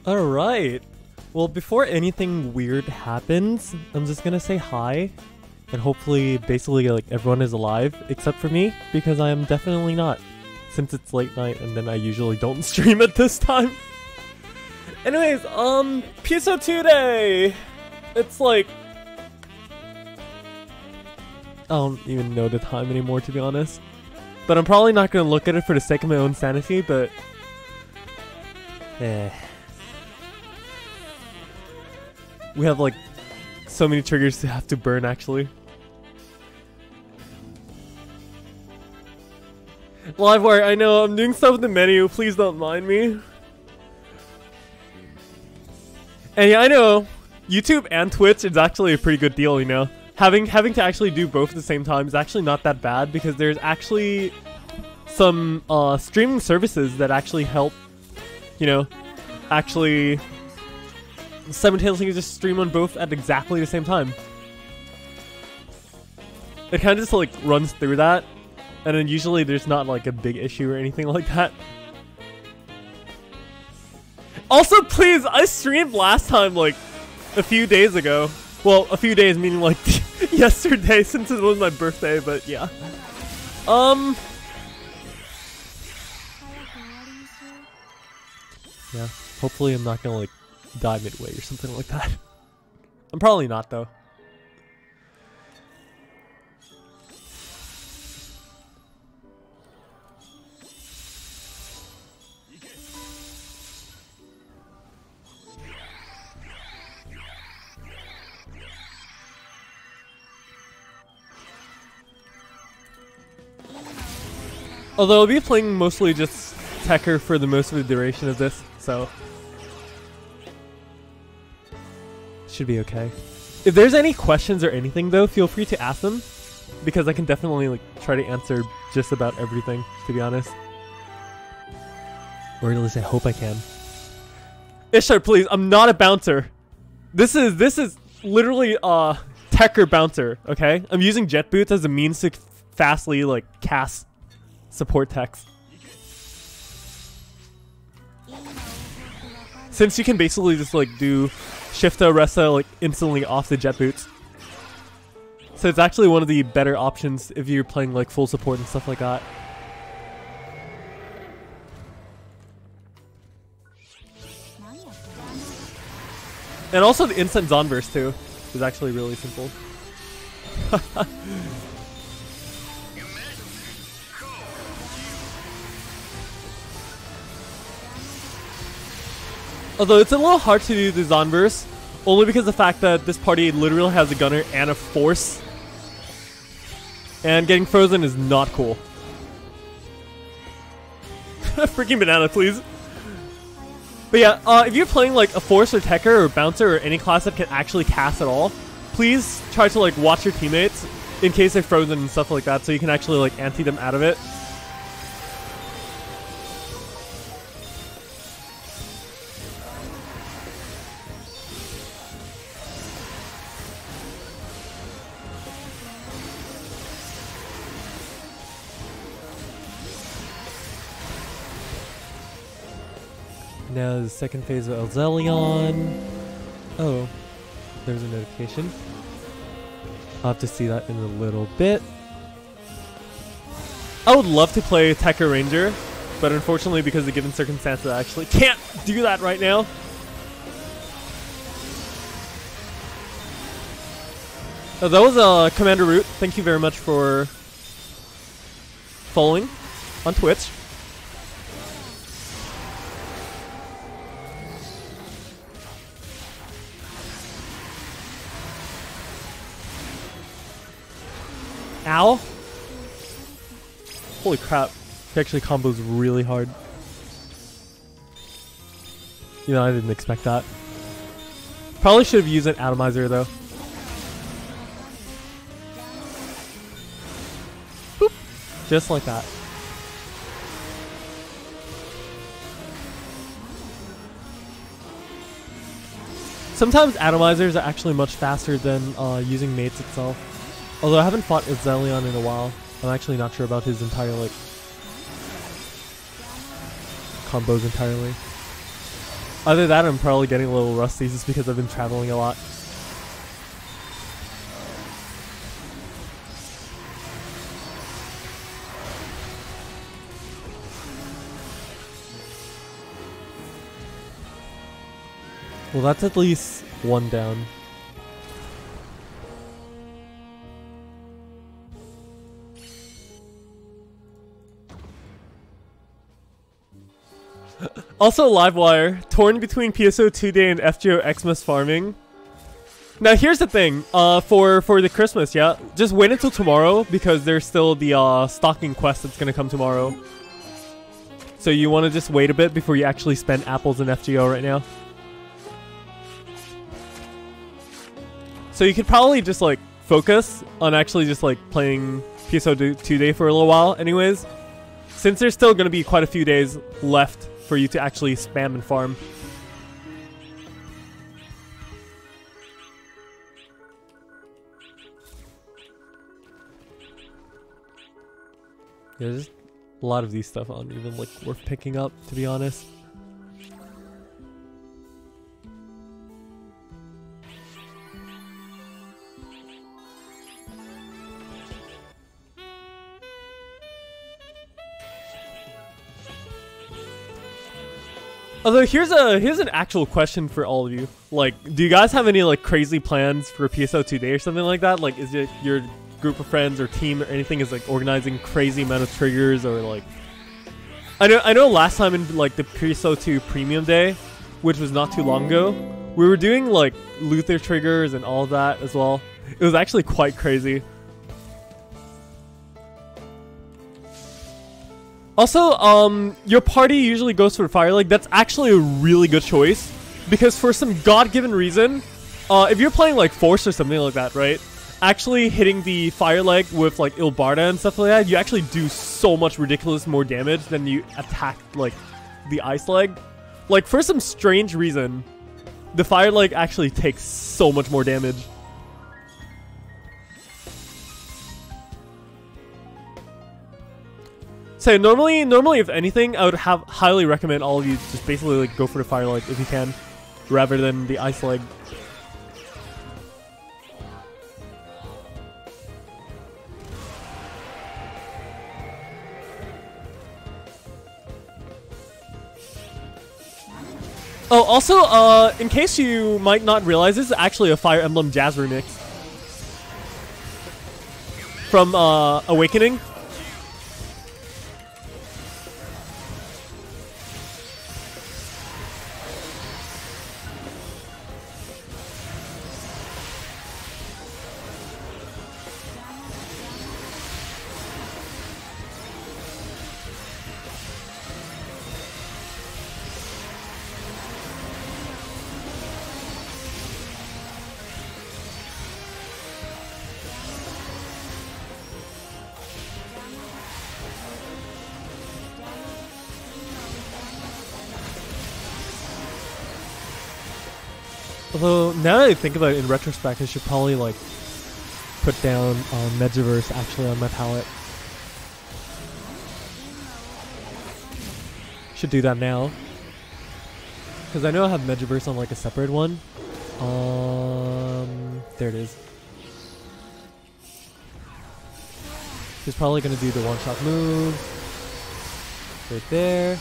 Alright, well before anything weird happens, I'm just gonna say hi, and hopefully basically like everyone is alive except for me, because I am definitely not, since it's late night and then I usually don't stream at this time. Anyways, PSO2 day! It's like, I don't even know the time anymore, to be honest. But I'm probably not gonna look at it for the sake of my own sanity, but we have like so many triggers to have to burn actually. Livewire, I know, I'm doing stuff with the menu, please don't mind me. And yeah, I know, YouTube and Twitch is actually a pretty good deal, you know. Having to actually do both at the same time is actually not that bad, because there's actually some streaming services that actually help, you know, actually simultaneously just stream on both at exactly the same time. It kind of just like runs through that, and then usually there's not like a big issue or anything like that. Also, please, I streamed last time like a few days ago. Well, a few days meaning like yesterday, since it was my birthday, but yeah. Yeah, hopefully I'm not gonna like die midway or something like that. I'm probably not though. Although I'll be playing mostly just Tekker for the most of the duration of this, so should be okay. If there's any questions or anything though, feel free to ask them, because I can definitely like try to answer just about everything, to be honest. Or at least I hope I can. Ishtar, please, I'm not a bouncer. This is literally Tekker bouncer, okay? I'm using jet boots as a means to fastly like cast support techs. Since you can basically just like do Shifta, Resa like instantly off the jet boots. So it's actually one of the better options if you're playing like full support and stuff like that. And also the instant Zonverse too is actually really simple. Although it's a little hard to do the Zonverse, only because of the fact that this party literally has a gunner and a force. And getting frozen is not cool. Freaking banana, please. But yeah, if you're playing like a force or Tekker or bouncer or any class that can actually cast at all, please try to like watch your teammates in case they're frozen and stuff like that, so you can actually like anti them out of it. Now the second phase of Azelyra. Oh, there's a notification. I'll have to see that in a little bit. I would love to play Tekka Ranger, but unfortunately because of the given circumstances I actually can't do that right now. Oh, that was Commander Root. Thank you very much for following on Twitch. Ow. Holy crap. He actually combos really hard. You know, I didn't expect that. Probably should have used an atomizer though. Boop. Just like that. Sometimes atomizers are actually much faster than using mates itself. Although I haven't fought Azelyra in a while. I'm actually not sure about his entire, like, combos entirely. Other than that, I'm probably getting a little rusty just because I've been traveling a lot. Well, that's at least one down. Also, Livewire, torn between PSO2 day and FGO Xmas farming. Now, here's the thing, for the Christmas, yeah, just wait until tomorrow because there's still the stocking quest that's gonna come tomorrow. So you want to just wait a bit before you actually spend apples in FGO right now. So you could probably just like focus on actually just like playing PSO2 day for a little while, anyways, since there's still gonna be quite a few days left for you to actually spam and farm. Yeah, there's a lot of these stuff aren't even like worth picking up, to be honest. Although here's an actual question for all of you. Like, do you guys have any like crazy plans for PSO2 day or something like that? Like, is it your group of friends or team or anything is like organizing crazy amount of triggers or like? I know last time in like the PSO2 premium day, which was not too long ago, we were doing like Luther triggers and all of that as well. It was actually quite crazy. Also, your party usually goes for fire leg. That's actually a really good choice because for some god-given reason, if you're playing like Force or something like that, right? Actually hitting the fire leg with like Ilbarda and stuff like that, you actually do so much ridiculous more damage than you attack like the ice leg. Like for some strange reason, the fire leg actually takes so much more damage. So normally if anything, I would highly recommend all of you just basically like go for the fire leg if you can, rather than the ice leg. Oh, also, in case you might not realize, this is actually a Fire Emblem Jazz remix from Awakening. Although, now that I think about it in retrospect, I should probably, like, put down Megaverse actually on my palette. Should do that now. Because I know I have Megaverse on, like, a separate one. There it is. He's probably going to do the one-shot move. Right there.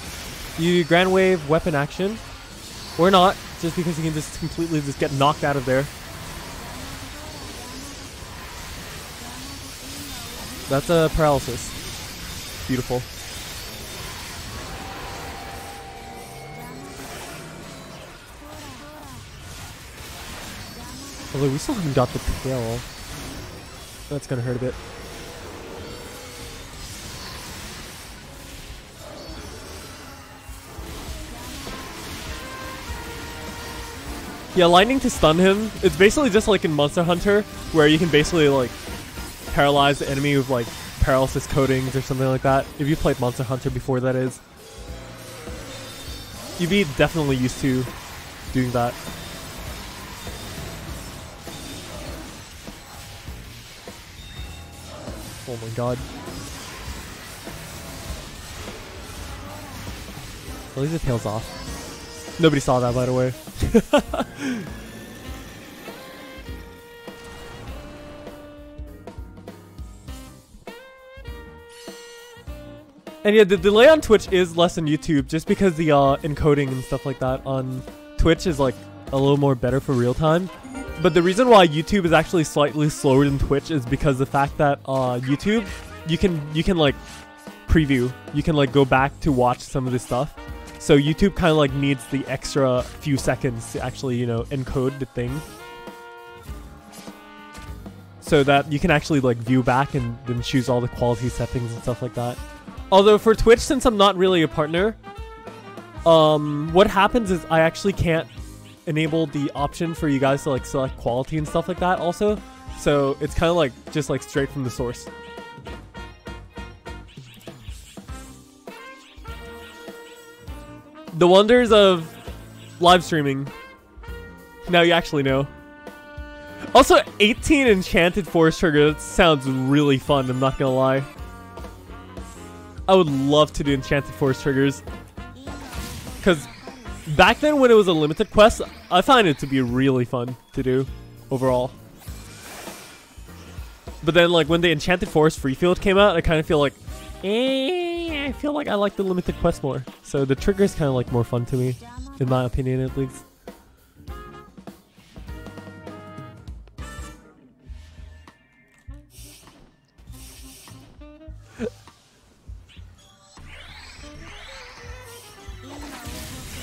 You Grand Wave, weapon action. Or not, just because he can just completely just get knocked out of there. That's a paralysis. Beautiful. Although we still haven't got the tail. That's gonna hurt a bit. Yeah, lightning to stun him. It's basically just like in Monster Hunter, where you can basically like paralyze the enemy with like paralysis coatings or something like that. If you played Monster Hunter before, that is. You'd be definitely used to doing that. Oh my god. At least the tail's off. Nobody saw that, by the way. And yeah, the delay on Twitch is less than YouTube, just because the encoding and stuff like that on Twitch is like a little more better for real time. But the reason why YouTube is actually slightly slower than Twitch is because the fact that YouTube, you can like preview, you can like go back to watch some of this stuff. So YouTube kind of like needs the extra few seconds to actually, you know, encode the thing, so that you can actually like view back and then choose all the quality settings and stuff like that. Although for Twitch, since I'm not really a partner, what happens is I actually can't enable the option for you guys to like select quality and stuff like that also. So it's kind of like just like straight from the source. The wonders of live streaming. Now you actually know. Also, 18 enchanted force trigger. That sounds really fun, I'm not gonna lie. I would love to do enchanted force triggers. Because back then when it was a limited quest, I find it to be really fun to do overall. But then like when the enchanted forest free field came out, I kind of feel like, I feel like I like the limited quest more. So the trigger is kind of like more fun to me, in my opinion at least.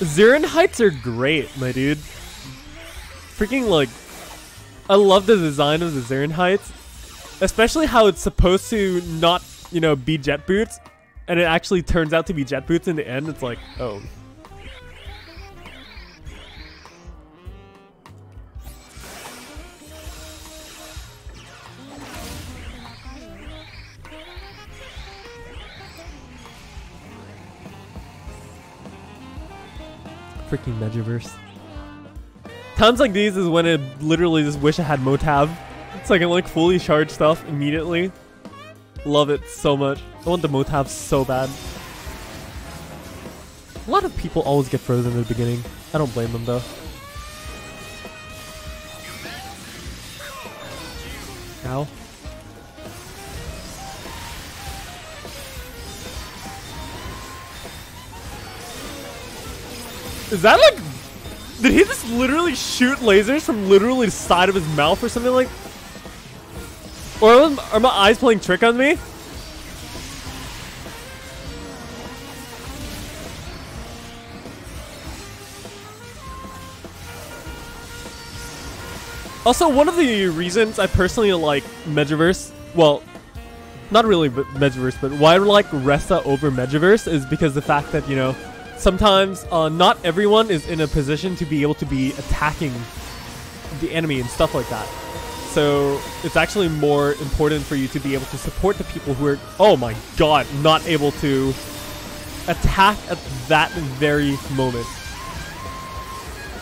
Zirin heights are great, my dude. Freaking like, I love the design of the Zirin heights, especially how it's supposed to not, you know, be jet boots, and it actually turns out to be jet boots in the end. It's like, oh. Freaking Megaverse. Times like these is when I literally just wish I had Motab. So I can like fully charge stuff immediately. Love it so much. I want the Motab so bad. A lot of people always get frozen in the beginning. I don't blame them though. Ow. Is that like... Did he just literally shoot lasers from literally the side of his mouth or something like... Or are my eyes playing trick on me? Also, one of the reasons I personally like Megaverse, well, not really Megaverse, but why I like Resta over Megaverse is because the fact that, you know, sometimes not everyone is in a position to be able to be attacking the enemy and stuff like that. So it's actually more important for you to be able to support the people who are, oh my god, not able to attack at that very moment.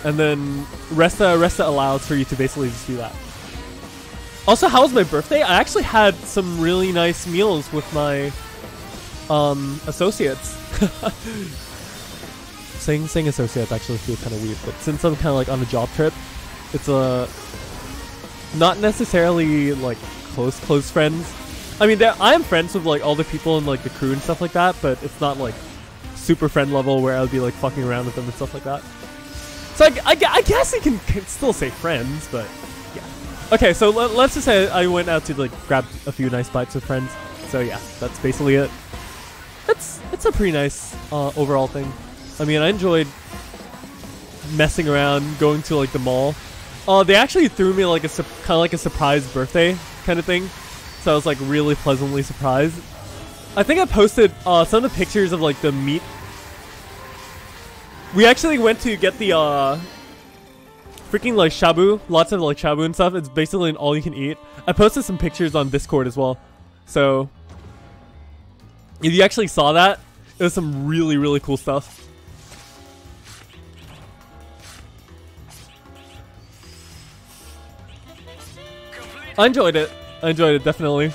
And then Resta allows for you to basically just do that. Also, how was my birthday? I actually had some really nice meals with my associates. saying associates actually feels kind of weird, but since I'm kind of like on a job trip, it's not necessarily like close friends. I mean, I am friends with like all the people in like the crew and stuff like that, but it's not like super friend level where I'll be like fucking around with them and stuff like that. So I guess you can still say friends, but yeah. Okay, so let's just say I went out to like grab a few nice bites with friends. So yeah, that's basically it. It's a pretty nice overall thing. I mean, I enjoyed messing around, going to like the mall. They actually threw me like kind of like a surprise birthday kind of thing. So I was like really pleasantly surprised. I think I posted some of the pictures of like the meat. We actually went to get the freaking like shabu, lots of like shabu and stuff. It's basically an all you can eat. I posted some pictures on Discord as well. So if you actually saw that, it was some really cool stuff. I enjoyed it. Definitely.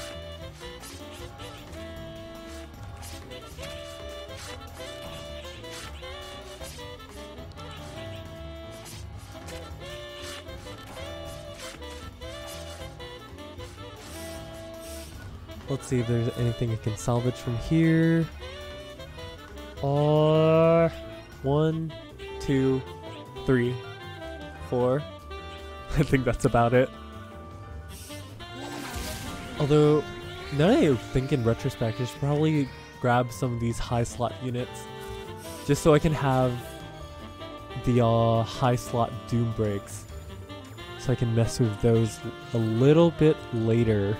Let's see if there's anything I can salvage from here. 1, 2, 3, 4. I think that's about it. Although, now that I think in retrospect, I should probably grab some of these high slot units. Just so I can have the high slot doom breaks. So I can mess with those a little bit later.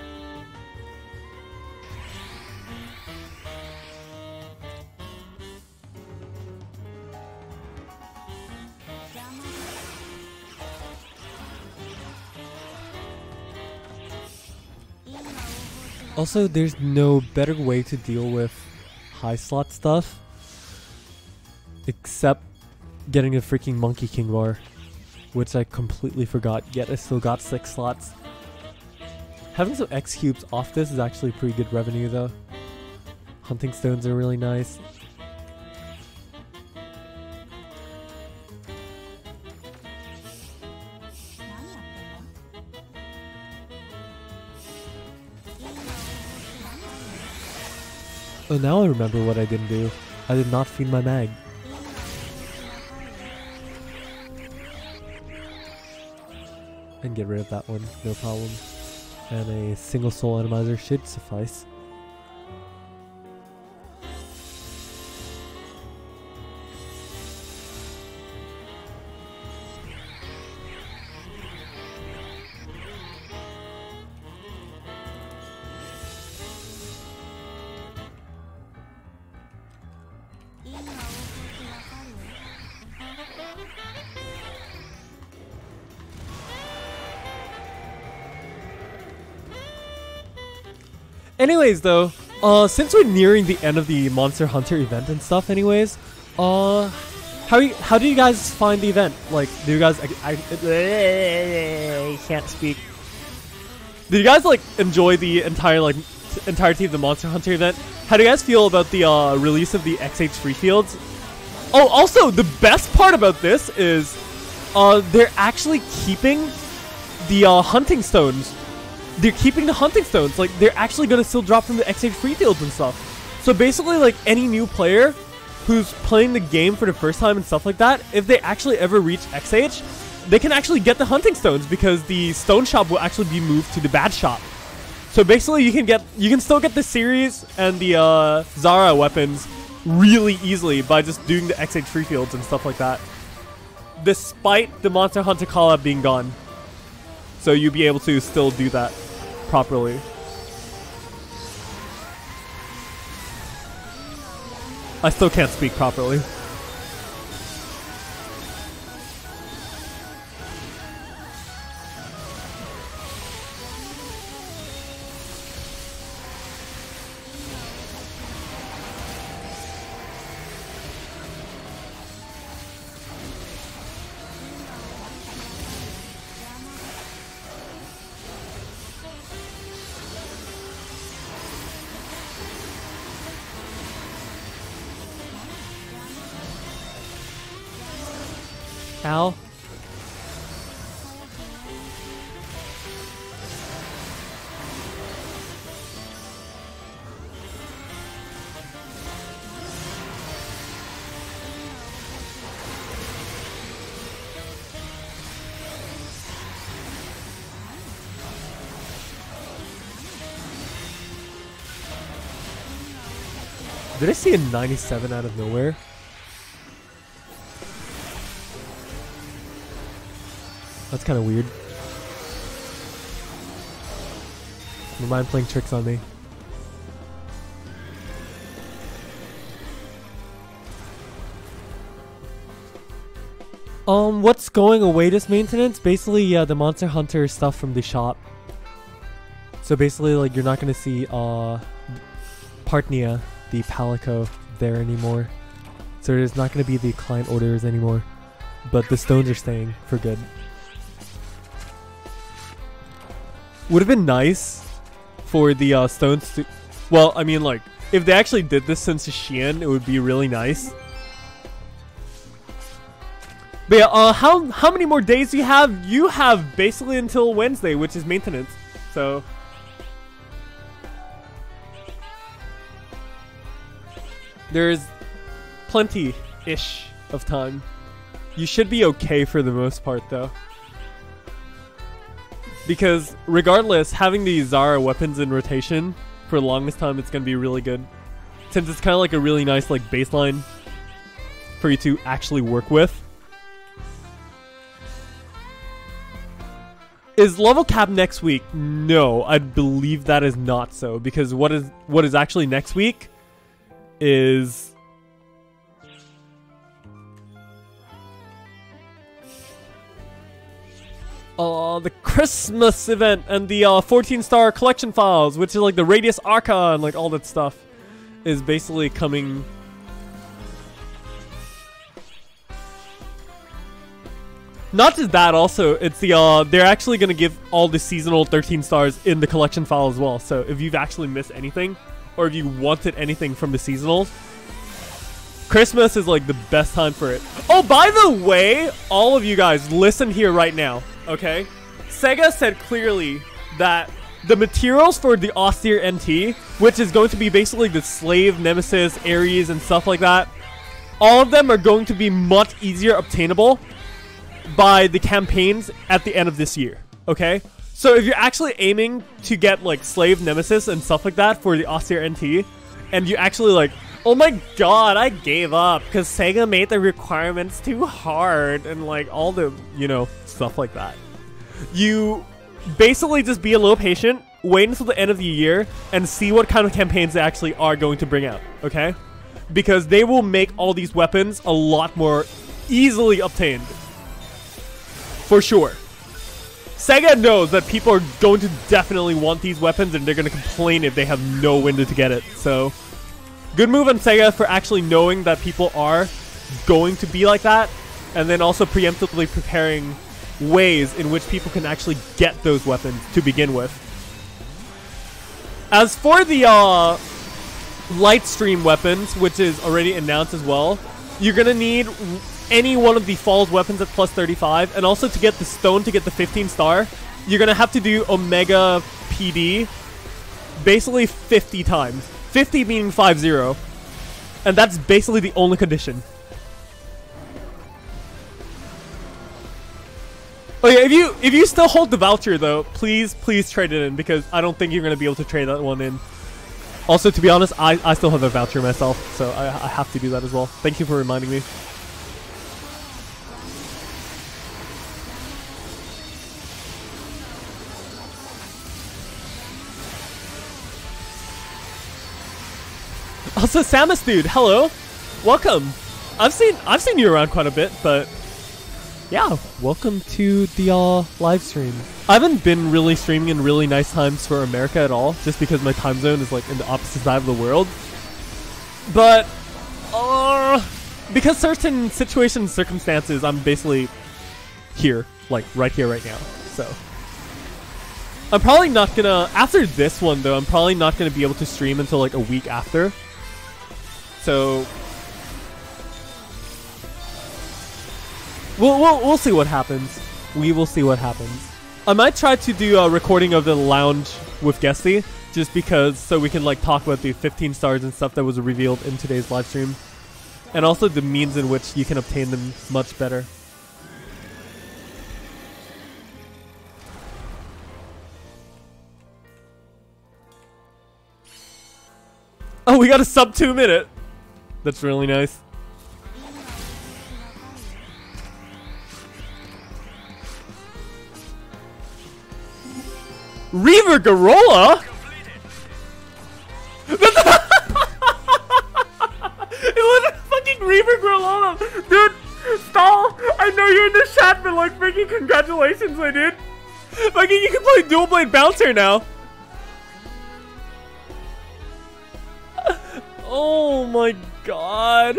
Also, there's no better way to deal with high slot stuff except getting a freaking Monkey King bar, which I completely forgot, yet I still got 6 slots. Having some X cubes off this is actually pretty good revenue though. Hunting stones are really nice. Oh, now I remember what I didn't do. I did not feed my mag. I can get rid of that one, no problem. And a single soul atomizer should suffice. Anyways, though, since we're nearing the end of the Monster Hunter event and stuff, anyways, how do you guys find the event? Like, do you guys I can't speak. Did you guys like enjoy the entirety of the Monster Hunter event? How do you guys feel about the release of the XH free fields? Oh, also the best part about this is they're actually keeping the hunting stones. They're keeping the hunting stones. Like, they're actually gonna still drop from the XH free fields and stuff. So basically, like, any new player who's playing the game for the first time and stuff like that, if they actually ever reach XH, they can actually get the hunting stones because the stone shop will actually be moved to the bad shop. So basically, you can still get the series and the Zara weapons really easily by just doing the XH free fields and stuff like that, despite the Monster Hunter collab being gone. So you'll be able to still do that properly. I still can't speak properly. Ow. Did I see a 97 out of nowhere? That's kind of weird. Never mind playing tricks on me. What's going away this maintenance? Basically, yeah, the Monster Hunter stuff from the shop. So basically, like, you're not gonna see, Partnia, the Palico, there anymore. So there's not gonna be the client orders anymore. But the stones are staying for good. Would have been nice for the stones to... Well, I mean, like, if they actually did this since Shein, it would be really nice. But yeah, how many more days do you have? You have basically until Wednesday, which is maintenance. So... there's plenty-ish of time. You should be okay for the most part, though. Because regardless, having the Zara weapons in rotation for the longest time, it's going to be really good. Since it's kind of like a really nice like baseline for you to actually work with. Is level cap next week? No, I believe that is not so. Because what is actually next week is... the Christmas event and the 14-star collection files, which is like the Radius Arca and like all that stuff, is basically coming. Not just that, also it's the they're actually gonna give all the seasonal 13 stars in the collection file as well. So if you've actually missed anything, or if you wanted anything from the seasonals, Christmas is like the best time for it. Oh, by the way, all of you guys, listen here right now. Okay, SEGA said clearly that the materials for the austere NT, which is going to be basically the Slave, Nemesis, Ares, and stuff like that, all of them are going to be much easier obtainable by the campaigns at the end of this year. Okay, so if you're actually aiming to get like Slave, Nemesis, and stuff like that for the austere NT, and you actually like, oh my god, I gave up because SEGA made the requirements too hard and like all the, you know, stuff like that. You basically just be a little patient, wait until the end of the year, and see what kind of campaigns they actually are going to bring out, okay? Because they will make all these weapons a lot more easily obtained. For sure. SEGA knows that people are going to definitely want these weapons and they're going to complain if they have no window to get it, so... good move on SEGA for actually knowing that people are going to be like that, and then also preemptively preparing ways in which people can actually get those weapons to begin with. As for the light stream weapons, which is already announced as well, you're gonna need any one of the Falls weapons at plus 35, and also to get the stone to get the 15 star, you're gonna have to do Omega PD basically 50 times. 50 meaning 50, and that's basically the only condition. Oh yeah, if you still hold the voucher though, please trade it in, because I don't think you're gonna be able to trade that one in. Also, to be honest, I still have a voucher myself, so I have to do that as well. Thank you for reminding me. Also, Samus dude, hello, welcome. I've seen you around quite a bit, but yeah, welcome to the live stream. I haven't been really streaming in really nice times for America at all, just because my time zone is like in the opposite side of the world. But because certain situations, circumstances, I'm basically here, like right here, right now. So I'm probably not gonna, after this one though, I'm probably not gonna be able to stream until like a week after. So We'll see what happens. We will see what happens. I might try to do a recording of the lounge with Guesty, just because, so we can like talk about the 15 stars and stuff that was revealed in today's live stream, and also the means in which you can obtain them much better. Oh, we got a sub 2 minute. That's really nice. Reaver Garola? It was a fucking Reaver Garola. Dude, stall. I know you're in the chat, but like freaking congratulations, my dude. Fucking you can play Dual Blade Bouncer now. Oh my god.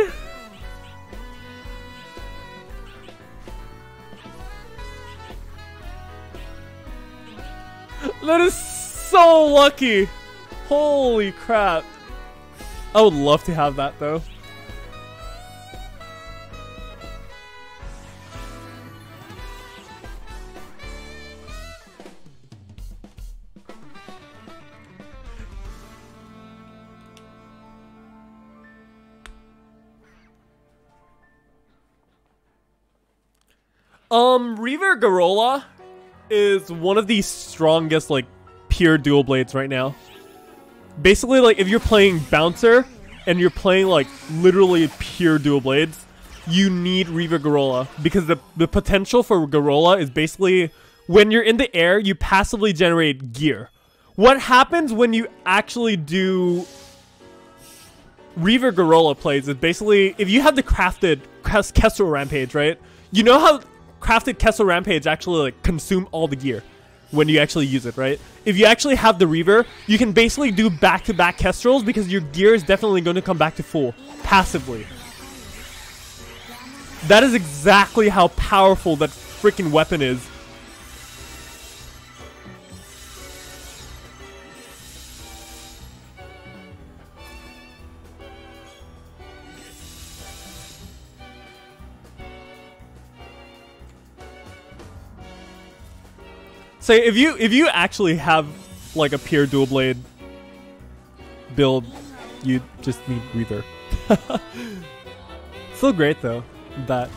That is so lucky. Holy crap. I would love to have that though. Reaver Garola is one of the strongest like pure dual blades right now. Basically, like if you're playing Bouncer and you're playing like literally pure dual blades, you need Reaver Garola, because the potential for Garola is basically when you're in the air, you passively generate gear. What happens when you actually do Reaver Garola plays is basically, if you have the crafted Kestrel Rampage, right? You know how crafted Kestrel Rampage actually like consume all the gear when you actually use it, right? If you actually have the Reaver, you can basically do back-to-back Kestrels because your gear is definitely going to come back to full passively. That is exactly how powerful that freaking weapon is. So if you actually have like a pure dual blade build, you just need Reaver. Still great though that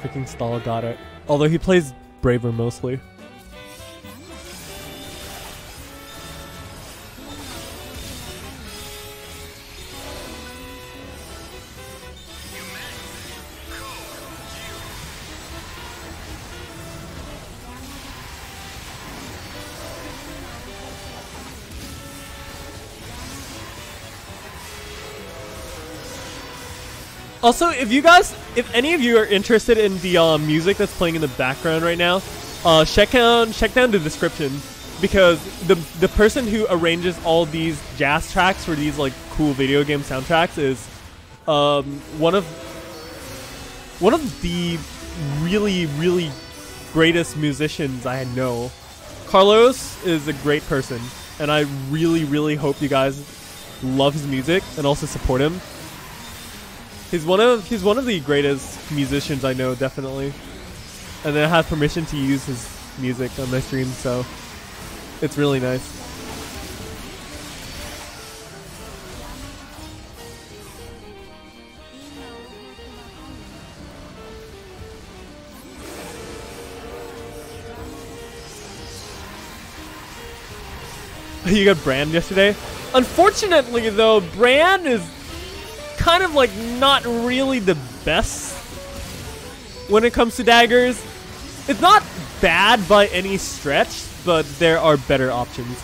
freaking Stall got it. Although he plays Braver mostly. Also, if any of you are interested in the music that's playing in the background right now, check down the description, because the person who arranges all these jazz tracks for these like cool video game soundtracks is one of the really greatest musicians I know. Carlos is a great person, and I really hope you guys love his music and also support him. He's one of the greatest musicians I know, definitely. And I have permission to use his music on my stream, so it's really nice. You got Brand yesterday? Unfortunately though, Brand is kind of like not really the best when it comes to daggers. It's not bad by any stretch, but there are better options.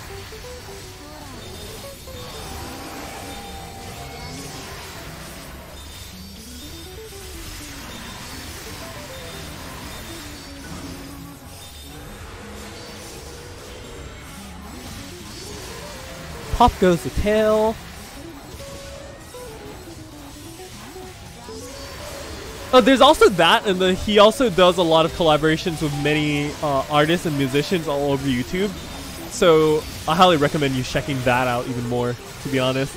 Pop goes the tail. Oh, there's also that, and then he also does a lot of collaborations with many artists and musicians all over YouTube. So I highly recommend you checking that out even more, to be honest.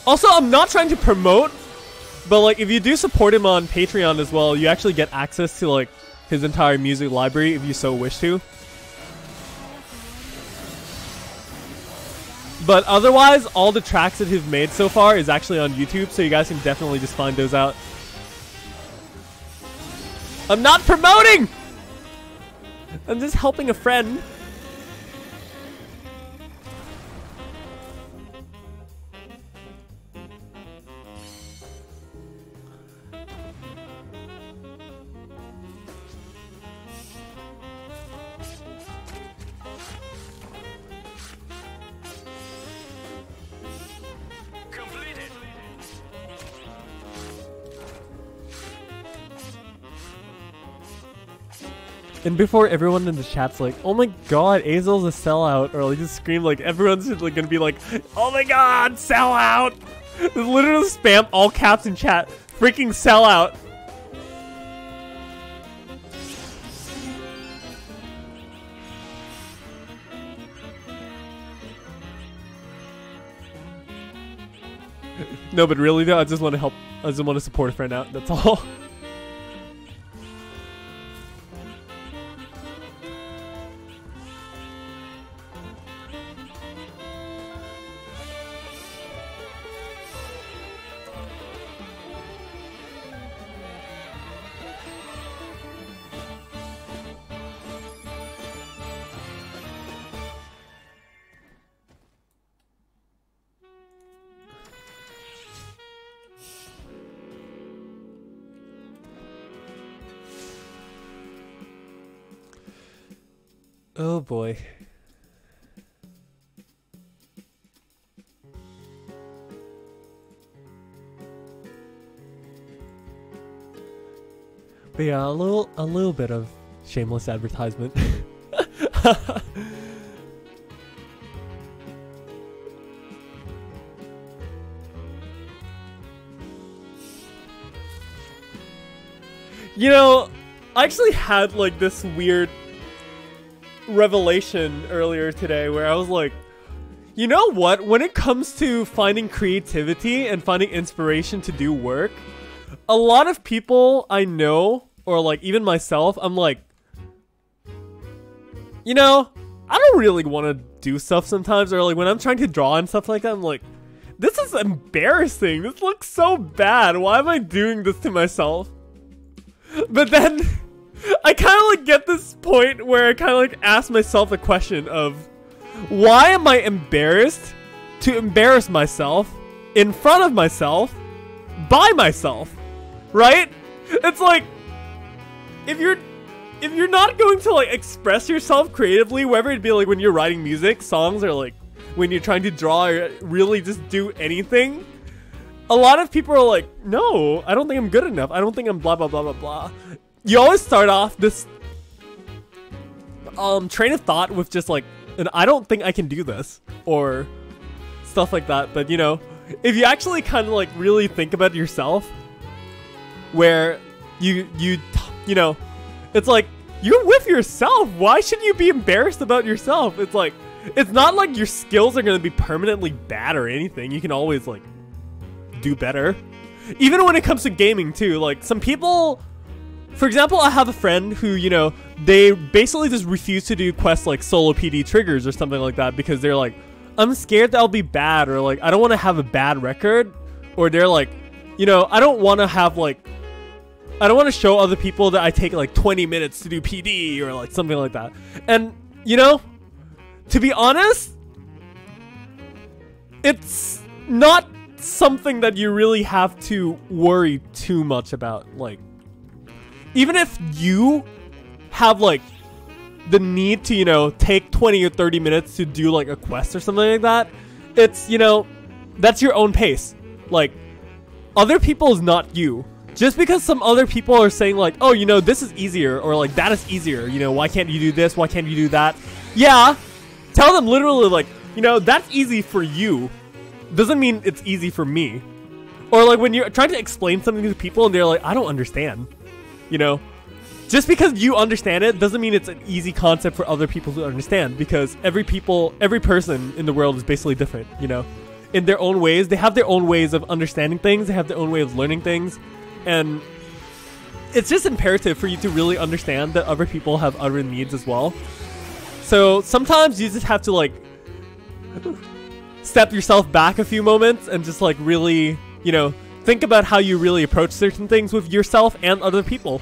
Also, I'm not trying to promote, but like if you do support him on Patreon as well, you actually get access to like his entire music library if you so wish to. But otherwise, all the tracks that he's made so far is actually on YouTube, so you guys can definitely just find those out. I'm not promoting! I'm just helping a friend. And before everyone in the chat's like, oh my god, Azel's a sellout, or like just scream, like everyone's like gonna be like, oh my god, sellout! There's literally spam all caps in chat, freaking sellout. No, but really though, I just want to help. I just want to support a friend out. That's all. Oh boy. But yeah, a little bit of shameless advertisement. You know, I actually had like this weird revelation earlier today where I was like, you know what, when it comes to finding creativity and finding inspiration to do work, a lot of people I know, or like even myself, I'm like, you know, I don't really want to do stuff sometimes, or like when I'm trying to draw and stuff like that, I'm like, this is embarrassing, this looks so bad, why am I doing this to myself? But then I kind of like get this point where I kind of like ask myself a question of, why am I embarrassed to embarrass myself in front of myself by myself, right? It's like, if you're not going to like express yourself creatively, whether it be like when you're writing music, songs, or like when you're trying to draw or really just do anything, a lot of people are like, no, I don't think I'm good enough. I don't think I'm blah, blah, blah, blah, blah. You always start off this train of thought with just like, and I don't think I can do this, or stuff like that. But you know, if you actually kind of like really think about yourself, where you know, it's like, you're with yourself. Why should you be embarrassed about yourself? It's like, it's not like your skills are going to be permanently bad or anything. You can always like do better. Even when it comes to gaming too, like some people, for example, I have a friend who, you know, they basically just refuse to do quests like solo PD triggers or something like that because they're like, I'm scared that I'll be bad, or like, I don't want to have a bad record, or they're like, you know, I don't want to have like, I don't want to show other people that I take like 20 minutes to do PD or like something like that. And, you know, to be honest, it's not something that you really have to worry too much about. Like, even if you have like the need to, you know, take 20 or 30 minutes to do like a quest or something like that, it's, you know, that's your own pace. Like, other people is not you. Just because some other people are saying like, oh, you know, this is easier, or like that is easier, you know, why can't you do this, why can't you do that? Yeah, tell them literally like, you know, that's easy for you doesn't mean it's easy for me. Or like when you're trying to explain something to people and they're like, I don't understand, you know, just because you understand it doesn't mean it's an easy concept for other people to understand, because every person in the world is basically different, you know. in their own ways. They have their own ways of understanding things. They have their own way of learning things. And it's just imperative for you to really understand that other people have other needs as well. So sometimes you just have to like step yourself back a few moments and just like really, you know, think about how you really approach certain things with yourself and other people.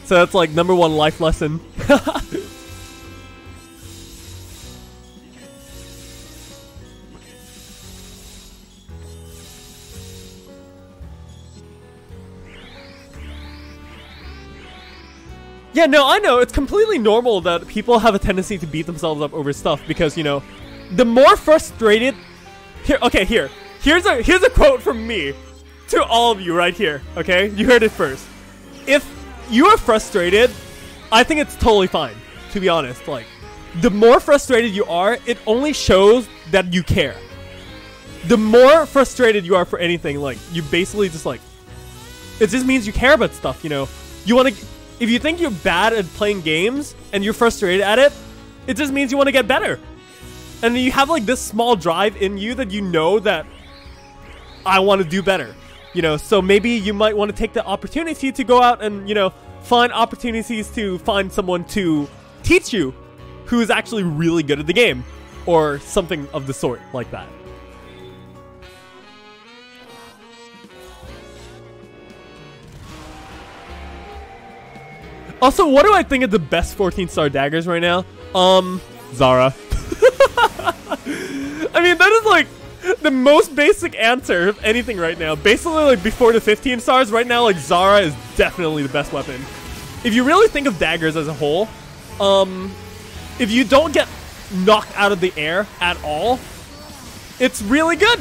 So that's like #1 life lesson. Yeah, no, I know. It's completely normal that people have a tendency to beat themselves up over stuff because, you know, the more frustrated... Here's a quote from me to all of you right here, okay? You heard it first. If you are frustrated, I think it's totally fine, to be honest. Like, the more frustrated you are, it only shows that you care. The more frustrated you are for anything, like, you basically just, like... It just means you care about stuff, you know? You want to... If you think you're bad at playing games and you're frustrated at it, it just means you want to get better. And you have like this small drive in you that you know that I want to do better. You know, so maybe you might want to take the opportunity to go out and, you know, find opportunities to find someone to teach you who is actually really good at the game or something of the sort like that. Also, what do I think of the best 14-star daggers right now? Zara. I mean, that is like the most basic answer of anything right now. Basically, like before the 15 stars, right now, like Zara is definitely the best weapon. If you really think of daggers as a whole, if you don't get knocked out of the air at all, it's really good.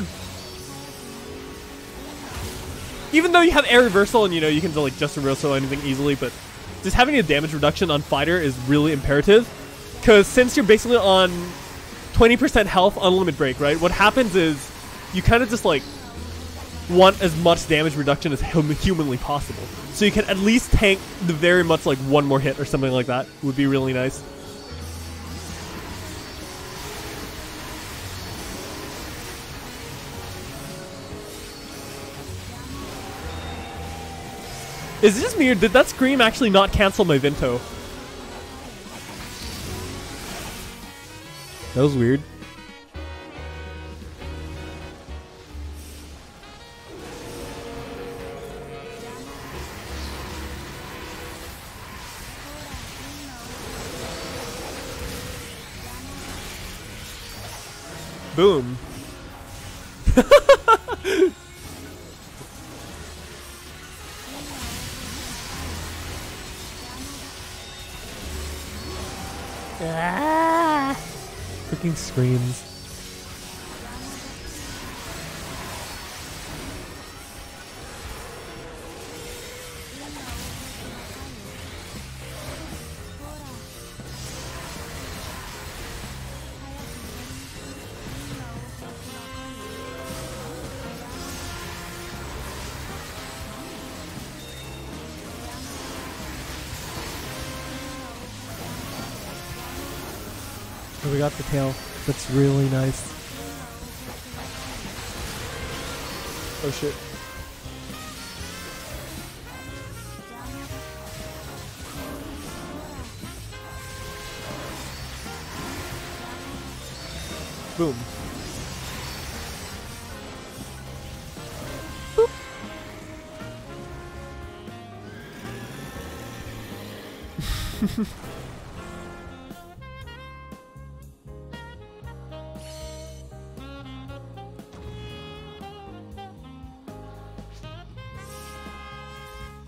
Even though you have air reversal and, you know, you can like just reversal anything easily, but just having a damage reduction on fighter is really imperative. Because since you're basically on 20% health on limit break, right? What happens is you kind of just like want as much damage reduction as humanly possible. So you can at least tank the very much like one more hit or something like that. Would be really nice. Is this me or did that scream actually not cancel my Vinto? That was weird. Boom. Ah! Freaking screams. We got the tail. That's really nice. Oh shit. Boom. Boop.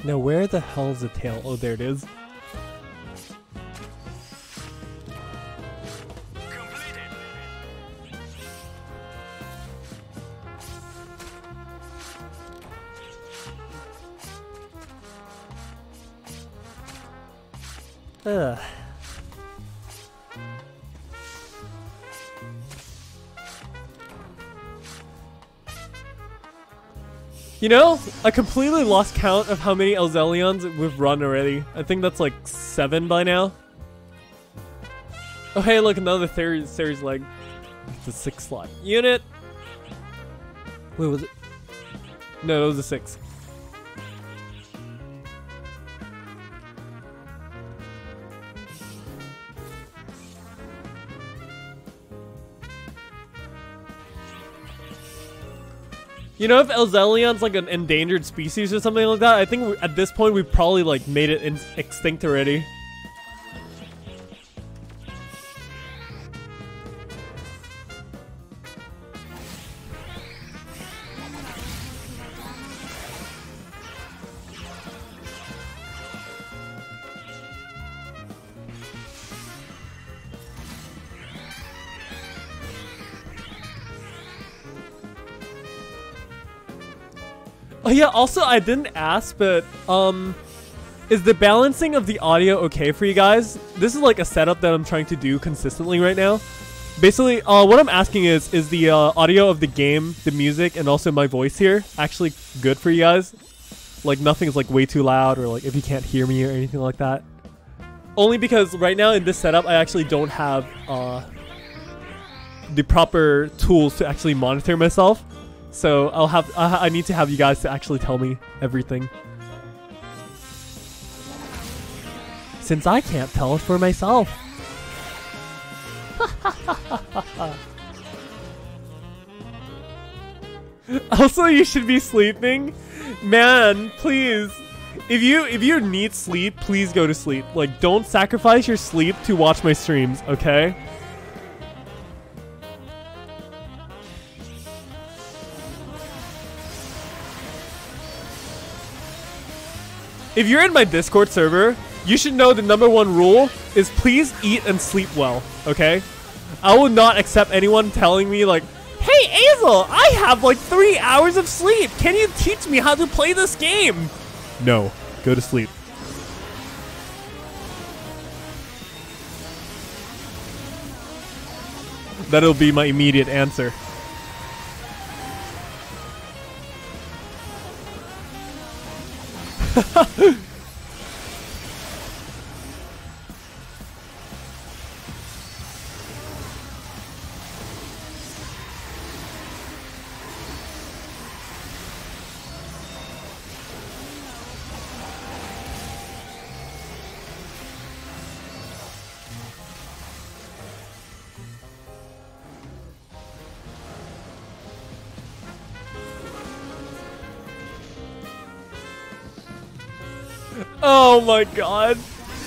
Now where the hell is the tail? Oh, there it is. Ugh. You know, I completely lost count of how many Azelyons we've run already. I think that's like 7 by now. Oh hey, look, another series leg. It's a 6 slot unit. Wait, was it? No, it was a 6. You know, if Azelyra's like an endangered species or something like that, I think at this point we probably like made it extinct already. Oh yeah, also I didn't ask, but is the balancing of the audio okay for you guys? This is like a setup that I'm trying to do consistently right now. Basically, what I'm asking is the audio of the game, the music, and also my voice here actually good for you guys? Like nothing's like way too loud, or like if you can't hear me or anything like that. Only because right now in this setup I actually don't have the proper tools to actually monitor myself. So I need to have you guys to actually tell me everything. Since I can't tell it for myself. Also, you should be sleeping. Man, please. If you need sleep, please go to sleep. Like, don't sacrifice your sleep to watch my streams, okay? If you're in my Discord server, you should know the #1 rule is please eat and sleep well, okay? I will not accept anyone telling me like, hey Azel, I have like 3 hours of sleep. Can you teach me how to play this game? No, go to sleep. That'll be my immediate answer. Oh my god.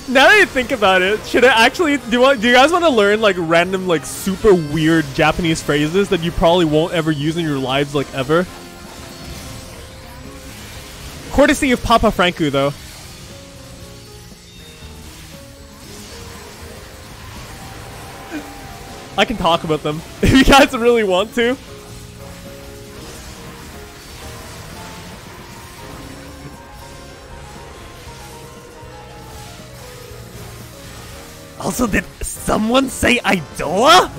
Now that I think about it, should I actually do you guys want to learn like random like super weird Japanese phrases that you probably won't ever use in your lives like ever? Courtesy of Papa Franku though. I can talk about them if you guys really want to. Also, did someone say Idola?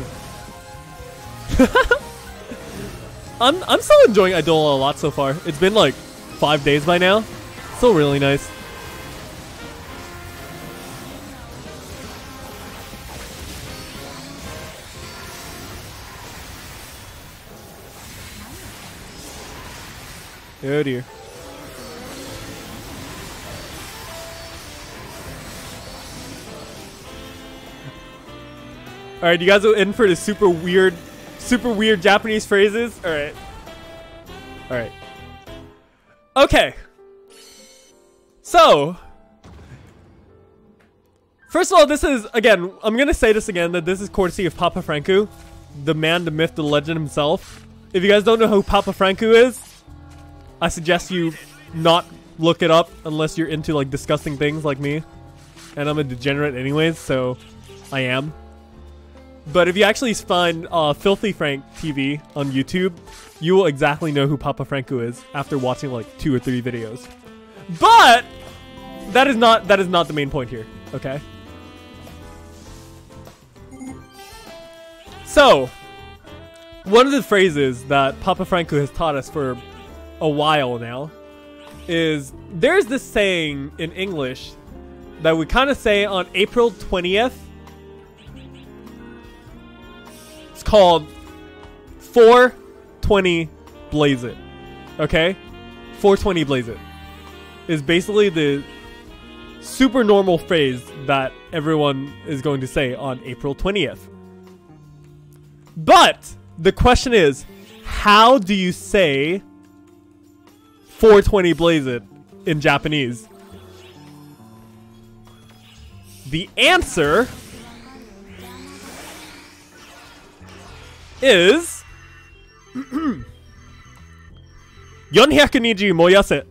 I'm still enjoying Idola a lot so far. It's been like 5 days by now. Still really nice. Oh dear. Alright, you guys are in for the super weird Japanese phrases? Alright. Alright. Okay. So. First of all, this is, again, I'm gonna say this again, that this is courtesy of Papa Franku. The man, the myth, the legend himself. If you guys don't know who Papa Franku is, I suggest you not look it up unless you're into, like, disgusting things like me. And I'm a degenerate anyways, so I am. But if you actually find Filthy Frank TV on YouTube, you will exactly know who Papa Franku is after watching like 2 or 3 videos. But that is not the main point here, okay? So, one of the phrases that Papa Franku has taught us for a while now is there's this saying in English that we kind of say on April 20th. It's called 4/20 blaze it. Okay? 420 blaze it is basically the super normal phrase that everyone is going to say on April 20th. But the question is, how do you say 420 blaze it in Japanese? The answer is 420 燃やせ.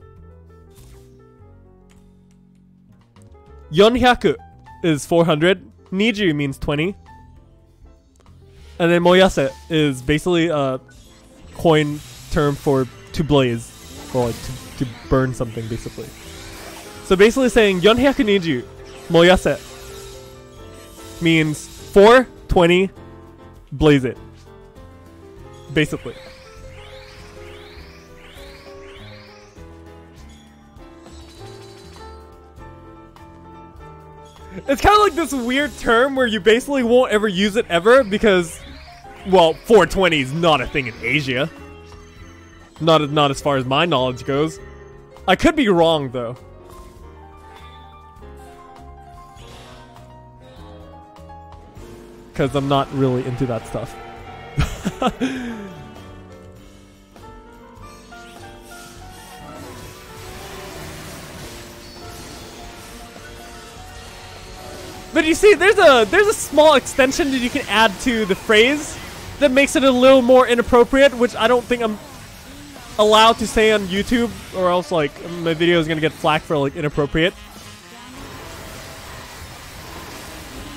400 is 400. 20 means 20. And then 燃やせ is basically a coin term for to blaze. Or like to burn something, basically. So basically saying 420 燃やせ means 420 blaze it. Basically. It's kind of like this weird term where you basically won't ever use it ever because, well, 420 is not a thing in Asia. Not as far as my knowledge goes. I could be wrong though. Because I'm not really into that stuff. But you see, there's a small extension that you can add to the phrase that makes it a little more inappropriate, which I don't think I'm allowed to say on YouTube, or else like my video is gonna get flagged for like inappropriate.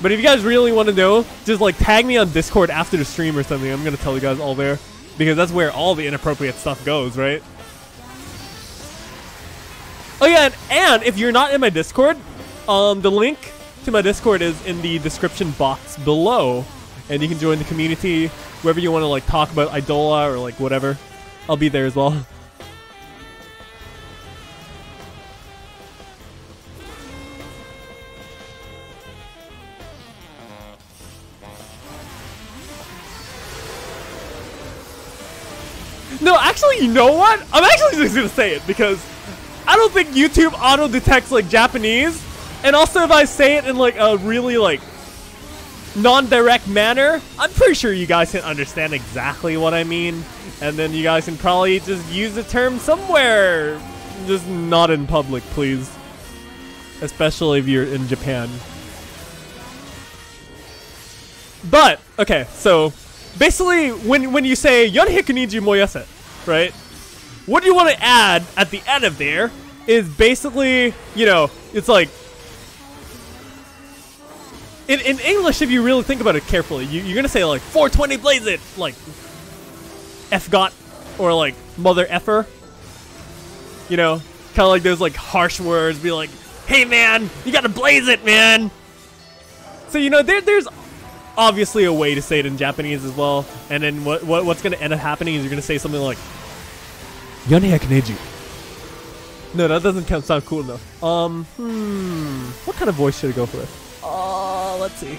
But if you guys really want to know, just like tag me on Discord after the stream or something. I'm gonna tell you guys all there, because that's where all the inappropriate stuff goes, right? Oh yeah, and if you're not in my Discord, the link to my Discord is in the description box below, and you can join the community wherever you want to like talk about Idola or like whatever. I'll be there as well. No, actually, you know what? I'm actually just gonna say it because I don't think YouTube auto detects like Japanese. And also, if I say it in like a really like non-direct manner, I'm pretty sure you guys can understand exactly what I mean. And then you guys can probably just use the term somewhere. Just not in public, please. Especially if you're in Japan. But, okay, so basically when you say 420 燃やせ, right? What you want to add at the end of there is basically, you know, it's like in English, if you really think about it carefully, you're gonna say like 420 blaze it, like F-got, or like mother effer. You know, kind of like those like harsh words, be like, hey man, you gotta blaze it, man. So you know, there's obviously a way to say it in Japanese as well. And then what's gonna end up happening is you're gonna say something like 420. No, that doesn't sound cool enough. What kind of voice should I go for? Let's see.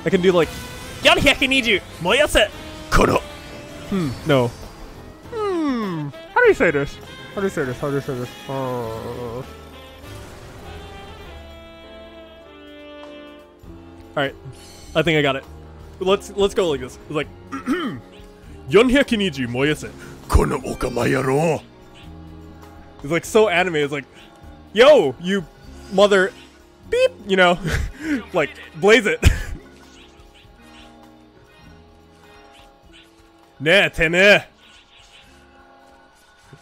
I can do like 420 燃やせ kono. No. How do you say this? How do you say this? How do you say this? Alright. I think I got it. Let's go like this. It's like 420 燃やせ kono okama yaro. It's like so anime. It's like, yo, you mother beep, you know, like blaze it. Ne tene.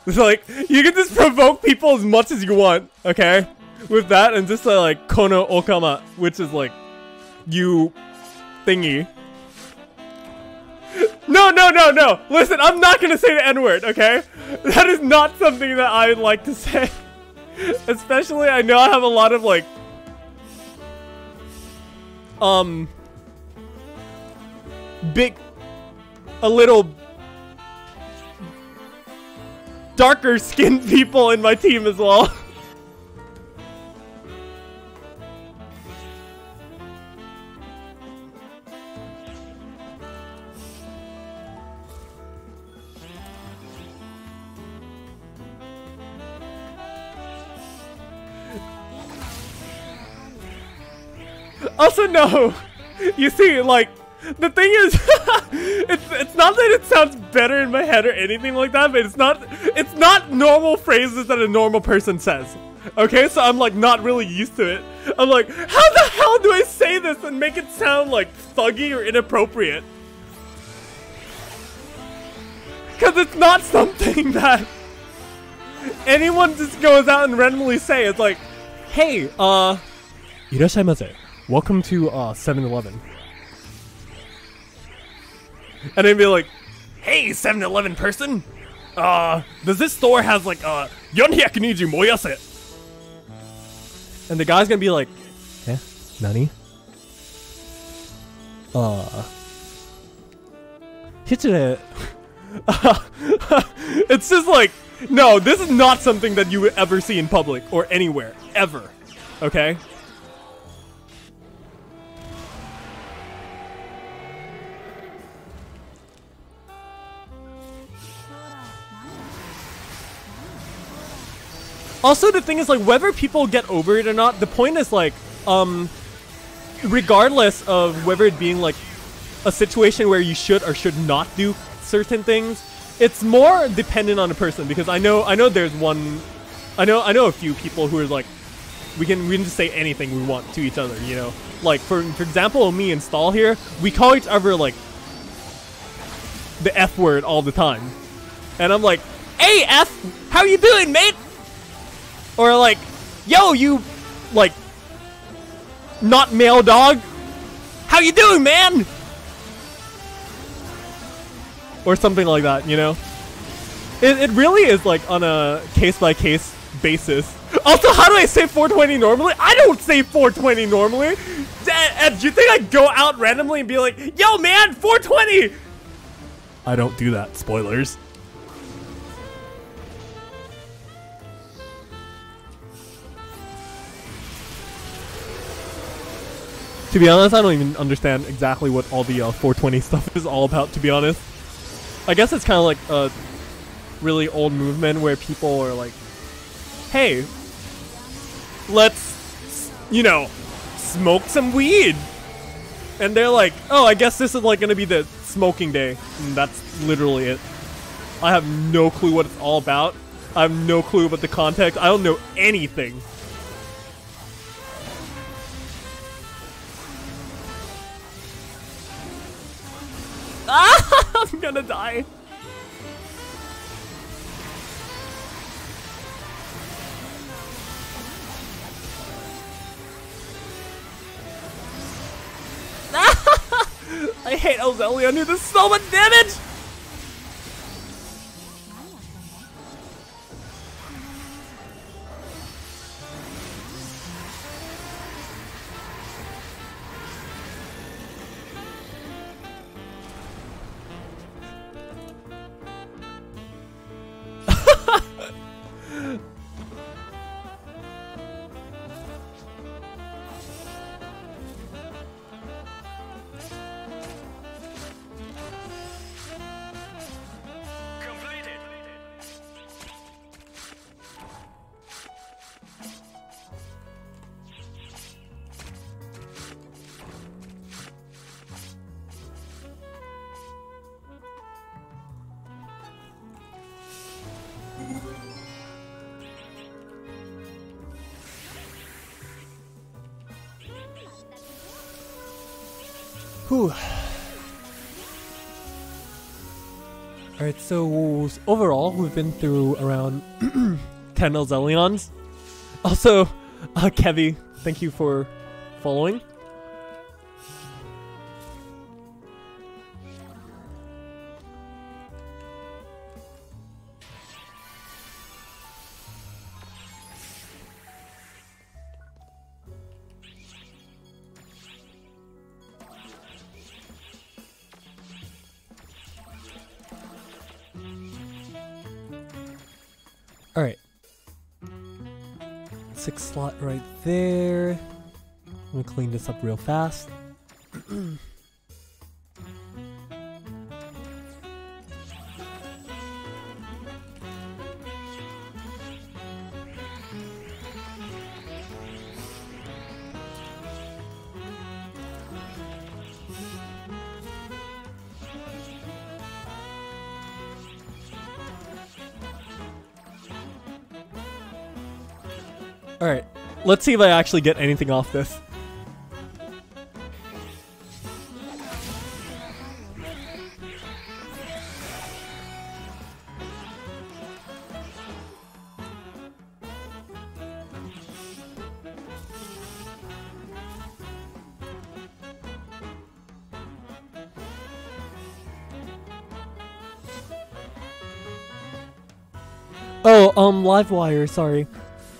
It's like you can just provoke people as much as you want, okay? With that, and just like kono okama, which is like you thingy. No. Listen, I'm not gonna say the N-word, okay? That is not something that I would like to say. Especially, I know I have a lot of like a little darker skinned people in my team as well. Also, no. You see, like, the thing is, it's not that it sounds better in my head or anything like that, but it's not normal phrases that a normal person says. Okay, so I'm like not really used to it. I'm like, how the hell do I say this and make it sound like thuggy or inappropriate? Because it's not something that anyone just goes out and randomly say. It's like, hey, irashaimase. Welcome to 7-Eleven. And they'd be like, hey, 7-Eleven person, does this store has like 420 moyase? And the guy's gonna be like, eh, nani? Hichire. It's just like, no, this is not something that you would ever see in public or anywhere, ever. Okay? Also, the thing is, like, whether people get over it or not, the point is, like, regardless of whether it being, like, a situation where you should or should not do certain things, it's more dependent on the person, because I know there's one, I know a few people who are, like, we can just say anything we want to each other, you know? Like, for example, me and Stall here, we call each other, like, the F word all the time. And I'm like, hey, F, how you doing, mate? Or like, yo, you, like, not male dog, how you doing, man? Or something like that, you know? It really is like on a case-by-case basis. Also, how do I say 420 normally? I don't say 420 normally. Do you think I'd go out randomly and be like, yo, man, 420? I don't do that, spoilers. To be honest, I don't even understand exactly what all the 420 stuff is all about, to be honest. I guess it's kind of like a really old movement where people are like, hey, let's, you know, smoke some weed. And they're like, oh, I guess this is like going to be the smoking day. And that's literally it. I have no clue what it's all about. I have no clue about the context. I don't know anything. I'm gonna die. I hate Azelyra, dude. This is so much damage. Whew. Alright, so overall, we've been through around 10 Azelyons. Also, Kevy, thank you for following. Alright. 6 slot right there. I'm gonna clean this up real fast. Alright, let's see if I actually get anything off this. Oh, Livewire, sorry.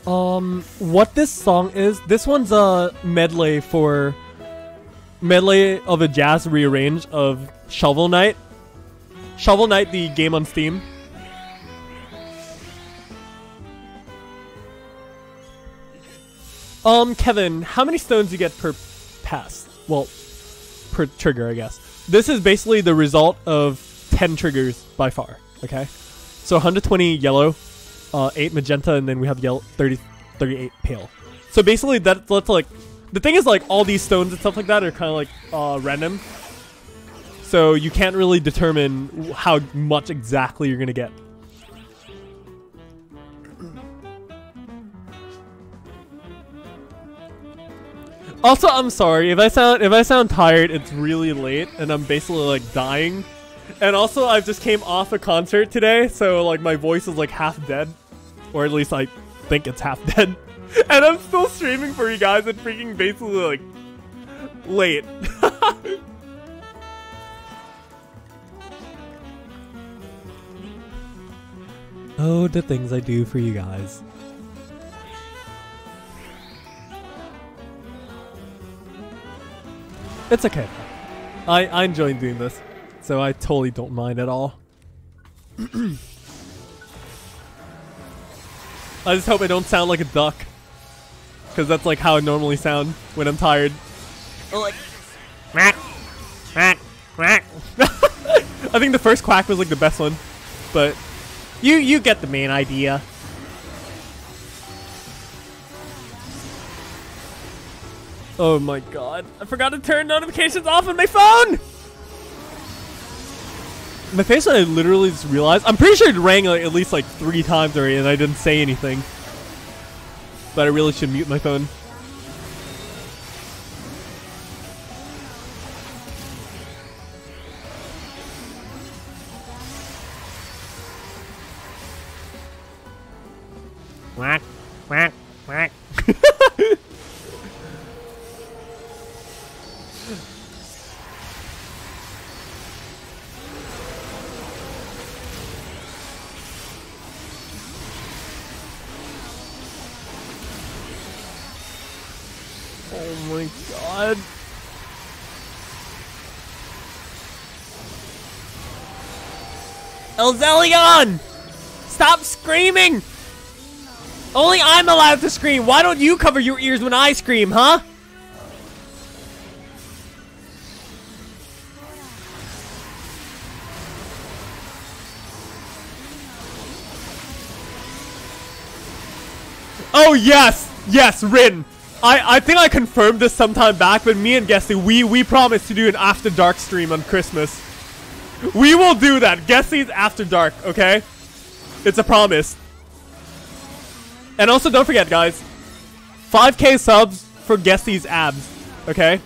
What this song is, this one's a medley of a jazz rearrange of Shovel Knight. Shovel Knight, the game on Steam. Kevin, how many stones do you get per pass? Well, per trigger, I guess. This is basically the result of 10 triggers by far, okay? So 120 yellow, 8 magenta, and then we have yellow 38 pale. So basically that's like, the thing is like all these stones and stuff like that are kind of like random. So you can't really determine how much exactly you're gonna get. Also, I'm sorry if I sound tired. It's really late and I'm basically like dying. And also, I just came off a concert today, so like my voice is like half dead. Or at least I think it's half dead. And I'm still streaming for you guys and freaking basically like late. Oh, the things I do for you guys. It's okay. I enjoy doing this, so I totally don't mind at all. I just hope I don't sound like a duck, because that's like how I normally sound when I'm tired. Or like, quack, quack, quack. I think the first quack was like the best one, but you get the main idea. Oh my god, I forgot to turn notifications off on my phone! My face, I literally just realized, I'm pretty sure it rang like, at least like 3 times already and I didn't say anything. But I really should mute my phone. Quack, quack, quack. Oh my god. Azelyra! Stop screaming! Only I'm allowed to scream. Why don't you cover your ears when I scream, huh? Oh yes! Yes, Rin! I think I confirmed this sometime back, but me and Gessie, we promised to do an After Dark stream on Christmas. We will do that. Gessie's After Dark, okay? It's a promise. And also, don't forget, guys, 5K subs for Gessie's abs, okay?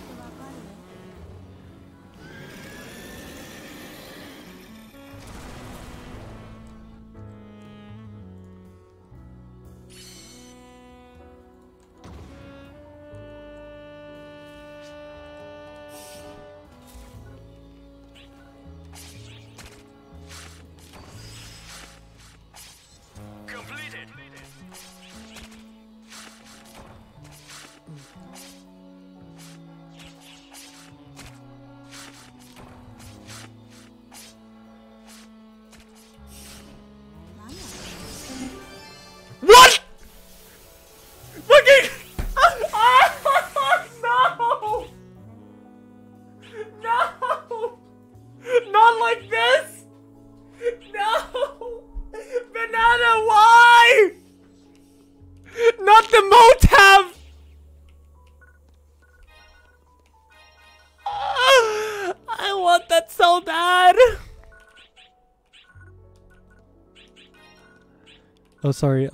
Oh, sorry.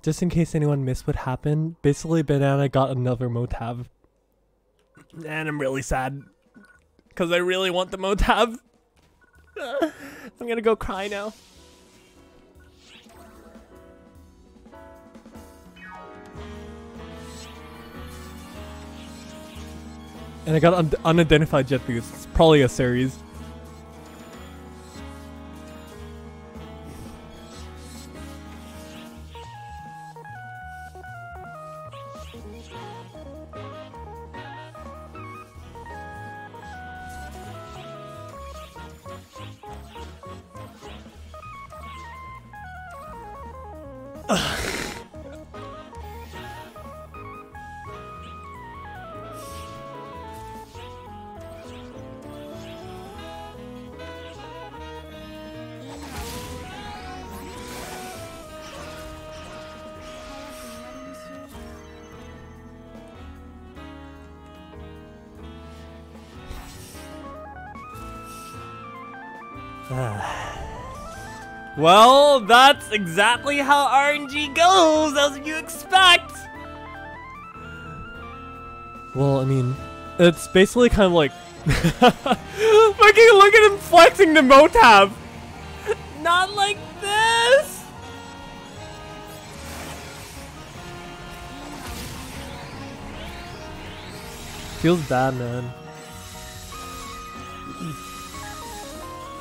Just in case anyone missed what happened, basically Banana got another Motab. And I'm really sad. Because I really want the Motab. I'm gonna go cry now. And I got unidentified jet boost. It's probably a series. Well, that's exactly how RNG goes, as you expect! Well, I mean, it's basically kind of like... Look at him flexing the Motab! Not like this! Feels bad, man.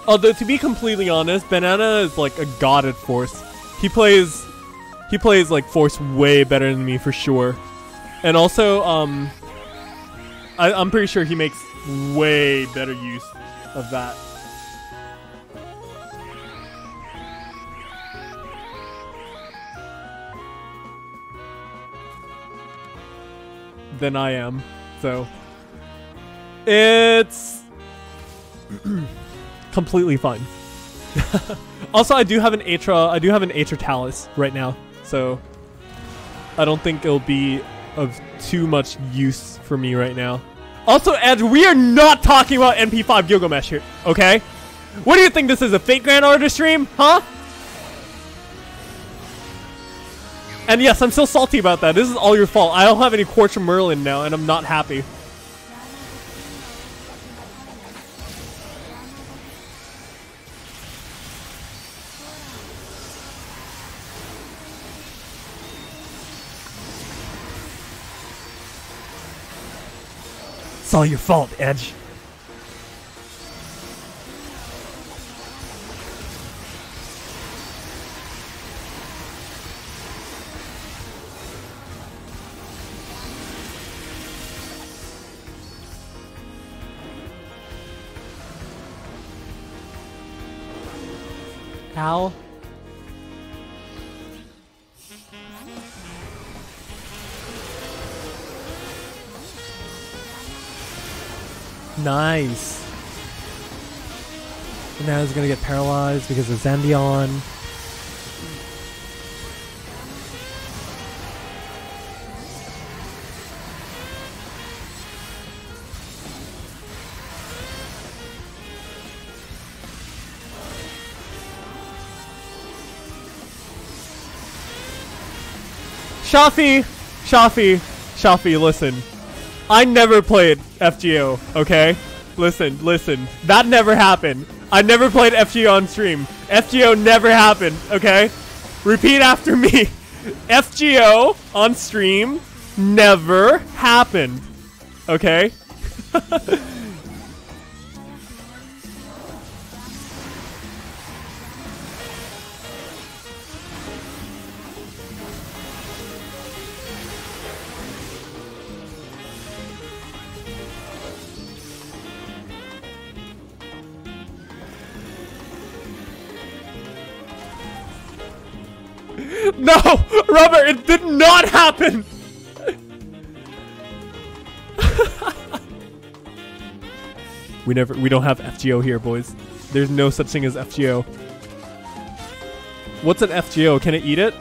Although, to be completely honest, Banana is like a god at Force. He plays like Force way better than me for sure. And also, I'm pretty sure he makes way better use of that. Than I am. So, it's completely fine. Also, I do have an Atra Talus right now, so I don't think it'll be of too much use for me right now. Also, Ed, we are not talking about NP5 Gilgamesh here, okay? What do you think this is, a fake Grand Order stream, huh? And yes, I'm still salty about that. This is all your fault. I don't have any Quartz Merlin now, and I'm not happy. It's all your fault, Edge. Ow. Nice. And now he's gonna get paralyzed because of Zandion. Shafi, listen. I never played FGO, okay? Listen. That never happened. I never played FGO on stream. FGO never happened, okay? Repeat after me. FGO on stream never happened, okay? No! Robert, it did not happen! We don't have FGO here, boys. There's no such thing as FGO. What's an FGO? Can it eat it?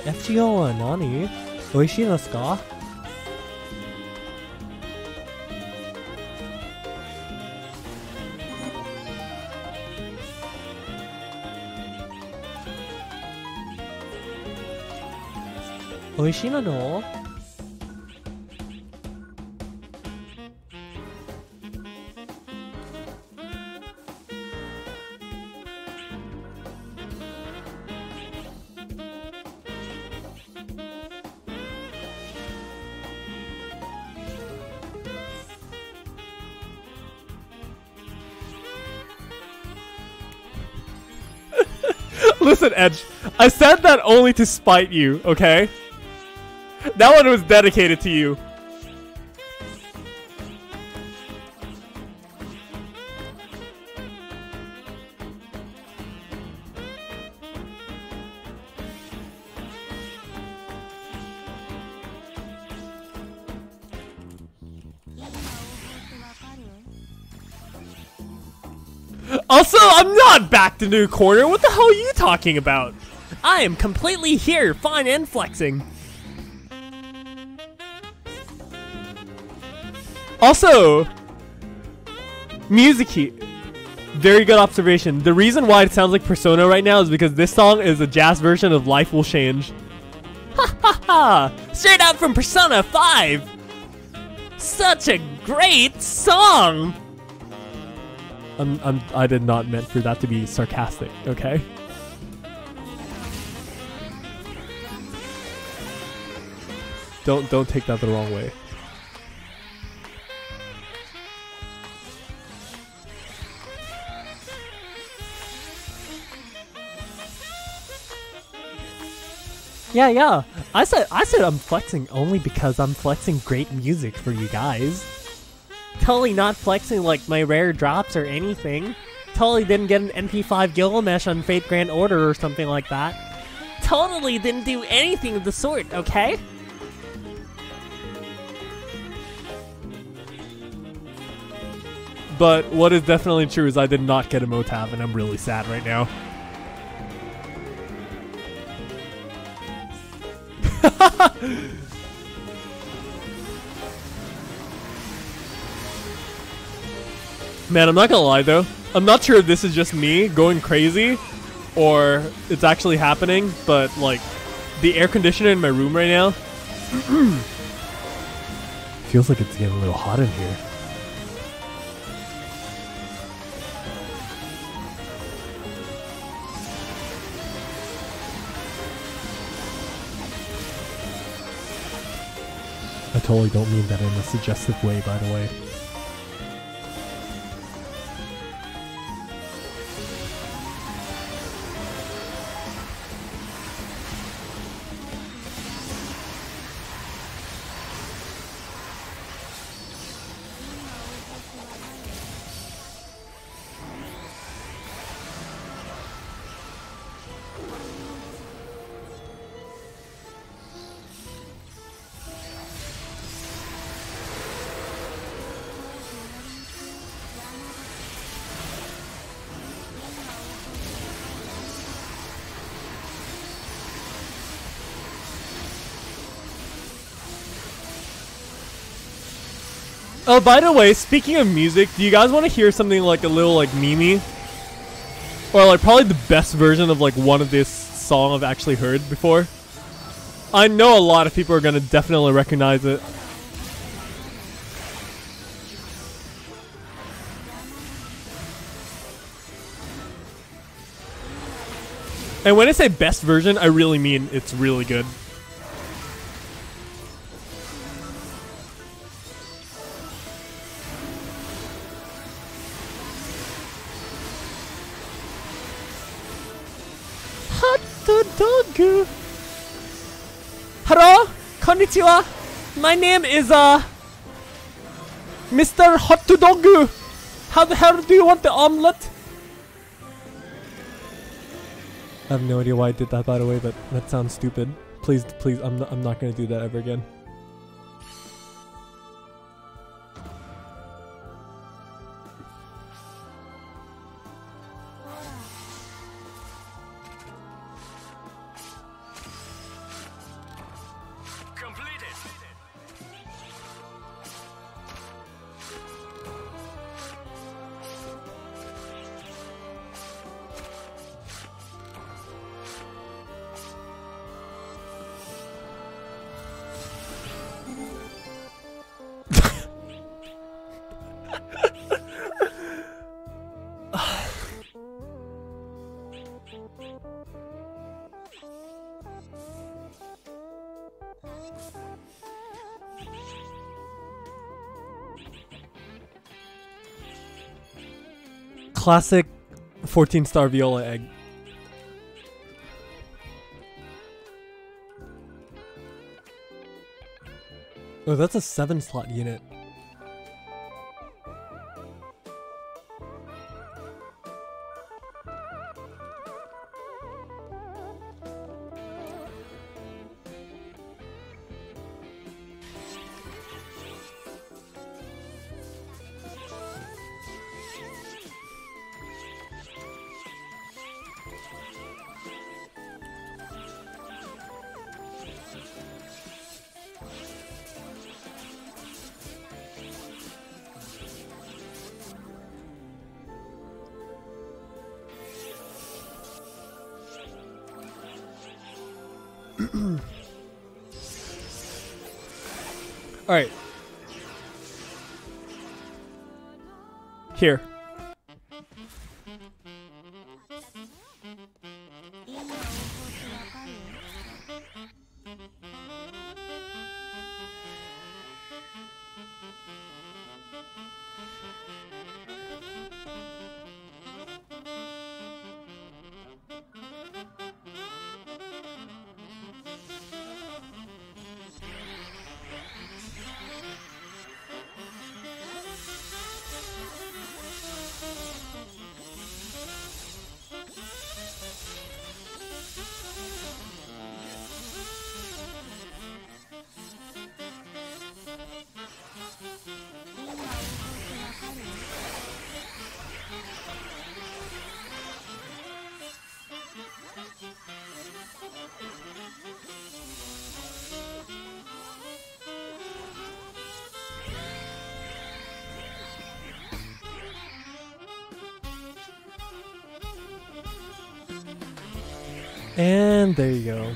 FGO は何？美味しいですか？ Oishina no? Listen, Edge, I said that only to spite you, okay? That one was dedicated to you. Also, I'm not back to new corner. What the hell are you talking about? I am completely here, fine and flexing. Also, music heat. Very good observation. The reason why it sounds like Persona right now is because this song is a jazz version of Life Will Change. Ha ha ha! Straight out from Persona 5! Such a great song! I did not meant for that to be sarcastic, okay? Don't take that the wrong way. Yeah. I said I'm flexing only because I'm flexing great music for you guys. Totally not flexing like my rare drops or anything. Totally didn't get an NP5 Gilgamesh on Fate Grand Order or something like that. Totally didn't do anything of the sort, okay? But what is definitely true is I did not get a Motav and I'm really sad right now. Man, I'm not gonna lie though. I'm not sure if this is just me going crazy or it's actually happening, but like the air conditioner in my room right now feels like it's getting a little hot in here. I totally don't mean that in a suggestive way, by the way. Oh, by the way, speaking of music, do you guys want to hear something like a little like meme-y? Or like probably the best version of like one of this song I've actually heard before? I know a lot of people are gonna definitely recognize it. And when I say best version, I really mean it's really good. Hello, konnichiwa. My name is Mr. Hot Dog. How the hell do you want the omelet? I have no idea why I did that, by the way, but that sounds stupid. Please, I'm not gonna do that ever again. classic 14-star viola egg. Oh, that's a 7-slot unit. All right. Here. And there you go.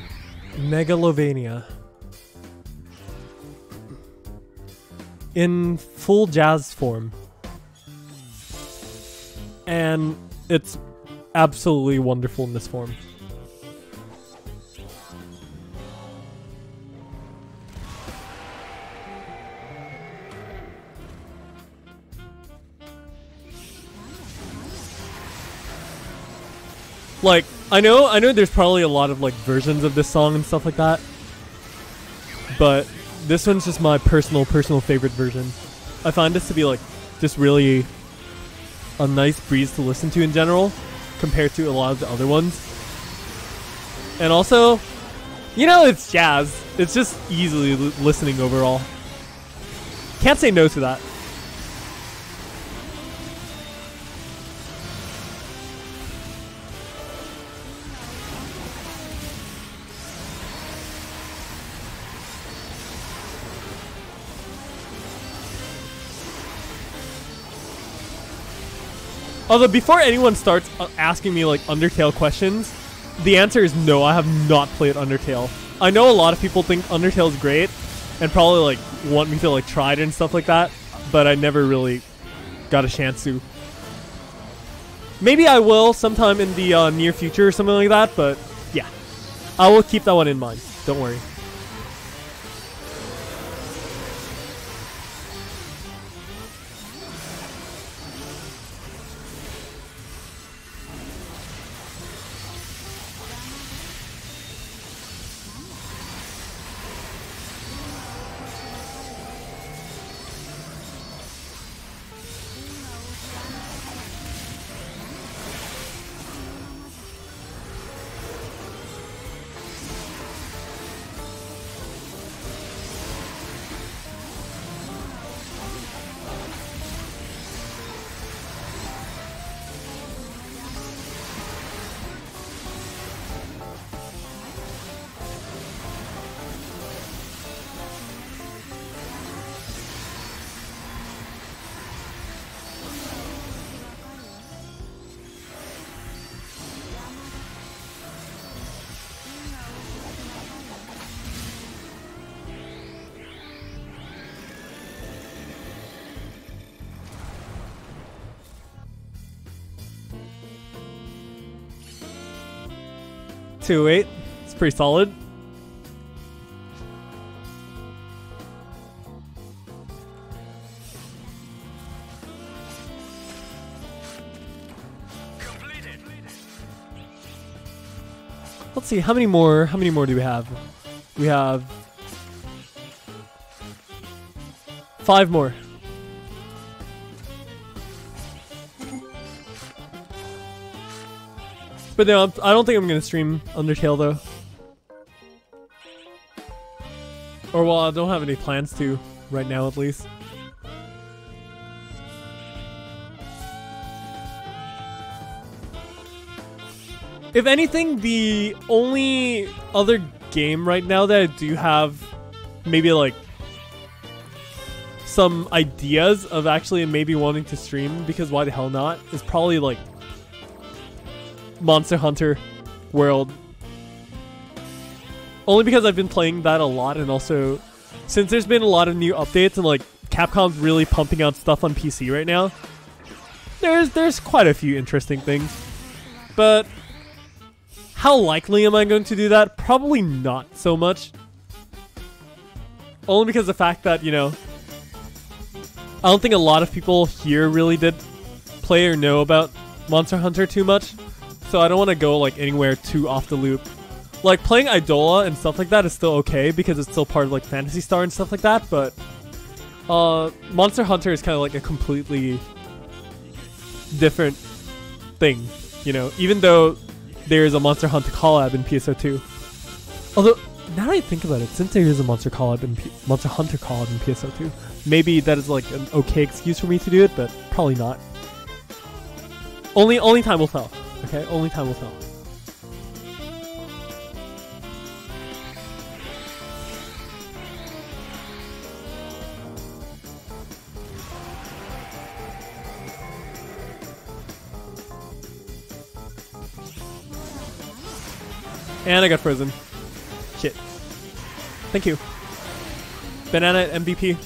Megalovania. In full jazz form. And it's absolutely wonderful in this form. Like, I know there's probably a lot of like versions of this song and stuff like that, but this one's just my personal favorite version. I find this to be like just really a nice breeze to listen to in general compared to a lot of the other ones. And also, you know, it's jazz. It's just easily listening overall. Can't say no to that. Although before anyone starts asking me like Undertale questions, the answer is no, I have not played Undertale. I know a lot of people think Undertale is great and probably like want me to like try it and stuff like that, but I never really got a chance to. Maybe I will sometime in the near future or something like that, but yeah. I will keep that one in mind. Don't worry. Two eight. It's pretty solid. Let's see, how many more do we have? We have 5 more. But no, I don't think I'm gonna stream Undertale though. Or well, I don't have any plans to right now at least. If anything, the only other game right now that I do have maybe like some ideas of actually maybe wanting to stream, because why the hell not, is probably like Monster Hunter World. Only because I've been playing that a lot, and also since there's been a lot of new updates and like Capcom's really pumping out stuff on PC right now, there's quite a few interesting things. But how likely am I going to do that? Probably not so much. Only because of the fact that, you know, I don't think a lot of people here really did play or know about Monster Hunter too much. So I don't want to go like anywhere too off the loop. Like playing Idola and stuff like that is still okay because it's still part of like Phantasy Star and stuff like that, but Monster Hunter is kind of like a completely different thing, you know, even though there's a Monster Hunter collab in PSO2. Although, now that I think about it, since there is a Monster Hunter collab in PSO2, maybe that is like an okay excuse for me to do it, but probably not. Only time will tell. Okay, only time will tell. And I got frozen. Shit. Thank you. Banana MVP.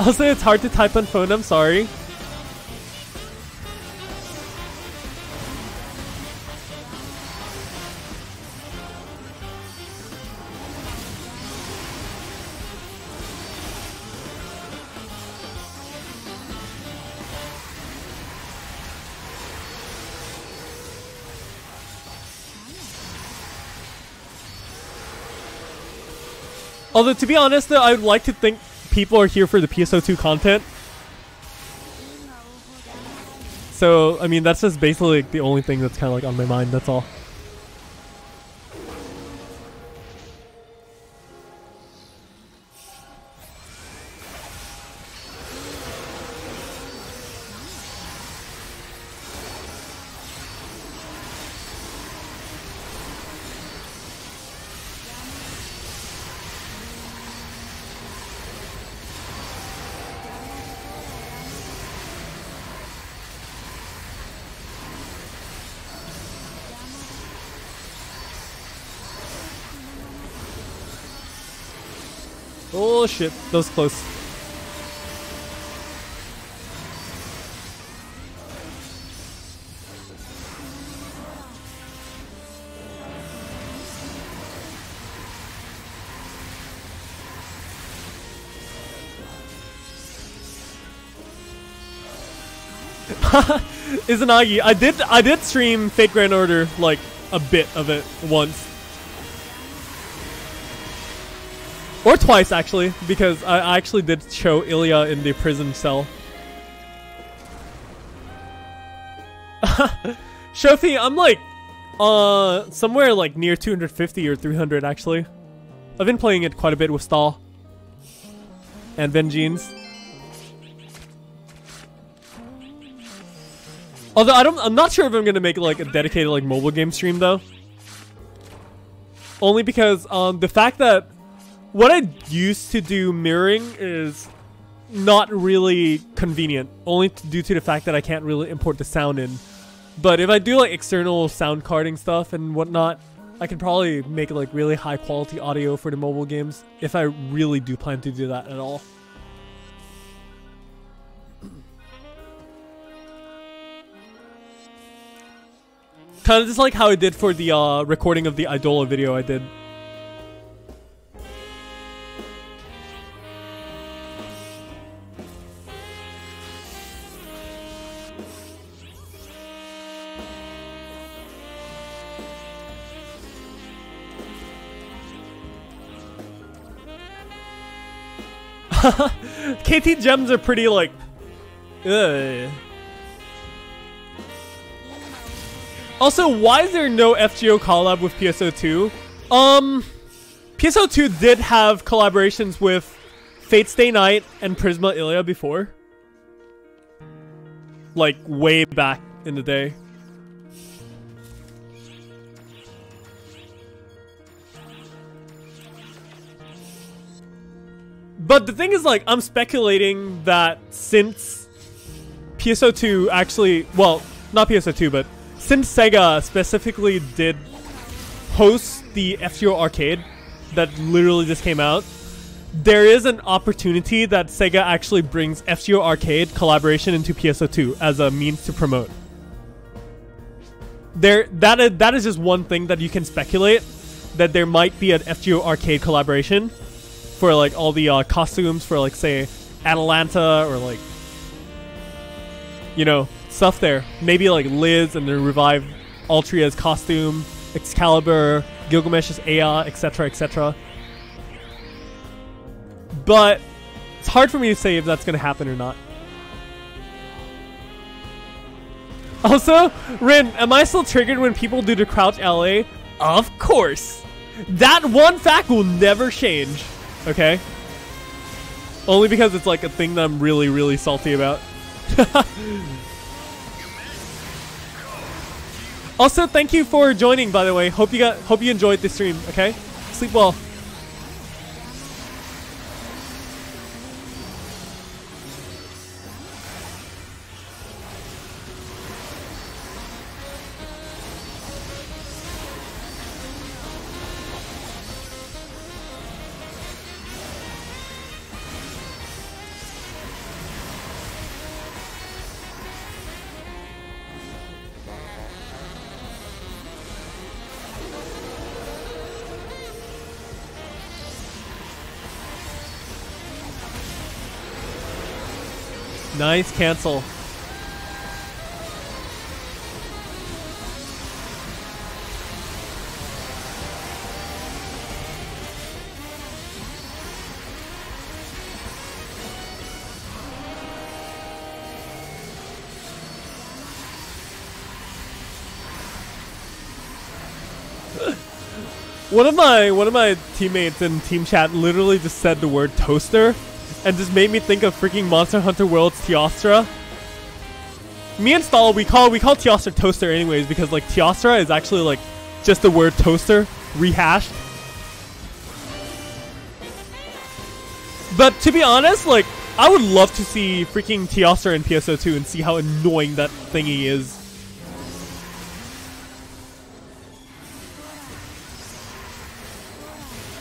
Also, it's hard to type on phone, I'm sorry. Although, to be honest, though, I would like to think people are here for the PSO2 content. So, I mean, that's just basically the only thing that's kind of like on my mind, that's all. Oh shit, that was close. Izanagi, I did stream Fate Grand Order like a bit of it once. Or twice, actually, because I actually did show Ilya in the prison cell. Shofi, I'm like, somewhere like near 250 or 300, actually. I've been playing it quite a bit with Stahl. And Vengeance. Although I'm not sure if I'm gonna make like a dedicated like mobile game stream, though. Only because, the fact that what I used to do mirroring is not really convenient, only due to the fact that I can't really import the sound in. But if I do like external sound carding stuff and whatnot, I can probably make like really high quality audio for the mobile games if I really do plan to do that at all. Kind of just like how I did for the recording of the Idola video I did. KT gems are pretty like, ugh. Also, why is there no FGO collab with PSO2? PSO2 did have collaborations with Fate Stay Night and Prisma Ilya before. Like, way back in the day. But the thing is, like, I'm speculating that since PSO2 actually, well, not PSO2, but since Sega specifically did host the FGO arcade that literally just came out, there is an opportunity that Sega actually brings FGO arcade collaboration into PSO2 as a means to promote. That is just one thing that you can speculate, that there might be an FGO arcade collaboration for like all the costumes for like say Atalanta or like, you know, stuff there. Maybe like Liz and the revive Altria's costume, Excalibur, Gilgamesh's Aya, etc, etc. But it's hard for me to say if that's gonna happen or not. Also, Rin, am I still triggered when people do the crouch LA? Of course! That one fact will never change. Okay? Only because it's like a thing that I'm really, really salty about. Also, thank you for joining, by the way. Hope you enjoyed the stream, okay? Sleep well. Nice cancel. One of my teammates in team chat literally just said the word toaster and just made me think of freaking Monster Hunter World's Teostra. Me and Stahl, we call Teostra toaster anyways because like Teostra is actually like just the word toaster rehashed. But to be honest, like I would love to see freaking Teostra in PSO2 and see how annoying that thingy is.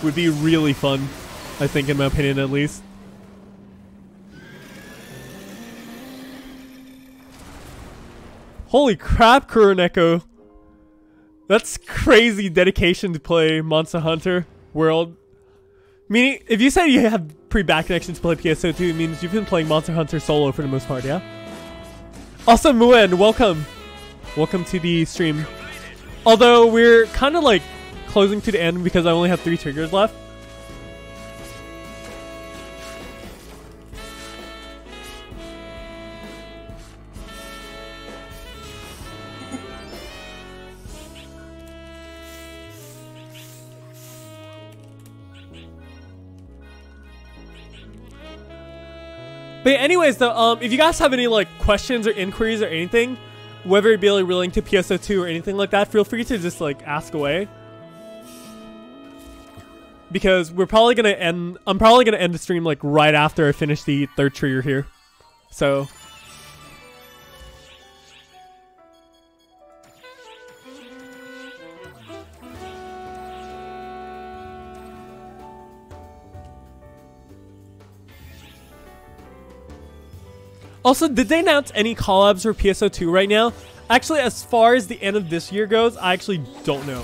Would be really fun, I think, in my opinion at least. Holy crap, Kuroneko. That's crazy dedication to play Monster Hunter World. Meaning, if you said you have pre-back connections to play PSO2, it means you've been playing Monster Hunter solo for the most part, yeah? Also, Muen, welcome. Welcome to the stream. Although, we're kind of like closing to the end because I only have 3 triggers left. But anyways, though, if you guys have any like questions or inquiries or anything, whether it be like relating to PSO2 or anything like that, feel free to just like ask away. Because we're probably gonna end. I'm probably gonna end the stream like right after I finish the 3rd trigger here. So. Also, did they announce any collabs for PSO2 right now? Actually, as far as the end of this year goes, I actually don't know.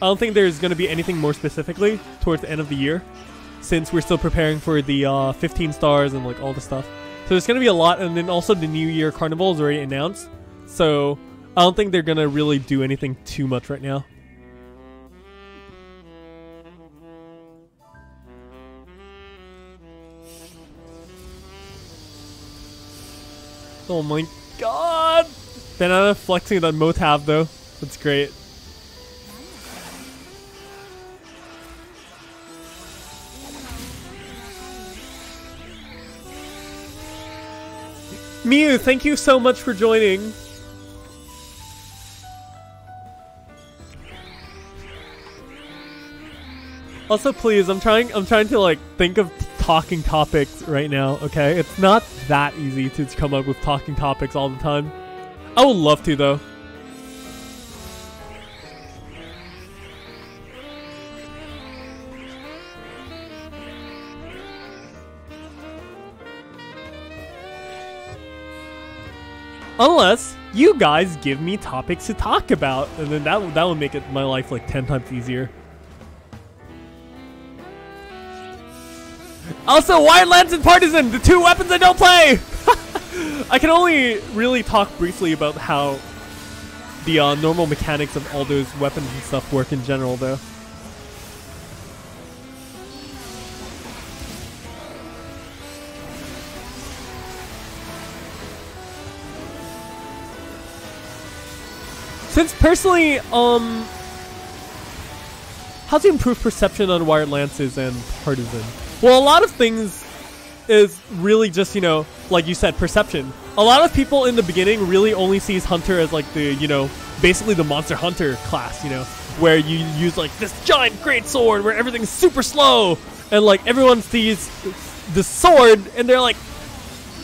I don't think there's going to be anything more specifically towards the end of the year, since we're still preparing for the 15 stars and like all the stuff. So there's going to be a lot, and then also the New Year Carnival is already announced. So I don't think they're going to really do anything too much right now. Oh my god! Banana flexing that Motab though. That's great. Mew, thank you so much for joining. Also, please, I'm trying to like think of talking topics right now, okay? It's not that easy to come up with talking topics all the time. I would love to though. Unless you guys give me topics to talk about, and then that would make my life like 10 times easier. Also, Wired Lance and Partisan, the two weapons I don't play! I can only really talk briefly about how the normal mechanics of all those weapons and stuff work in general, though. Since personally, how to improve perception on Wired Lances and Partisan? Well, a lot of things is really just, you know, like you said, perception. A lot of people in the beginning really only sees Hunter as like the, you know, basically the Monster Hunter class, you know, where you use like this giant great sword where everything's super slow, and like everyone sees the sword and they're like,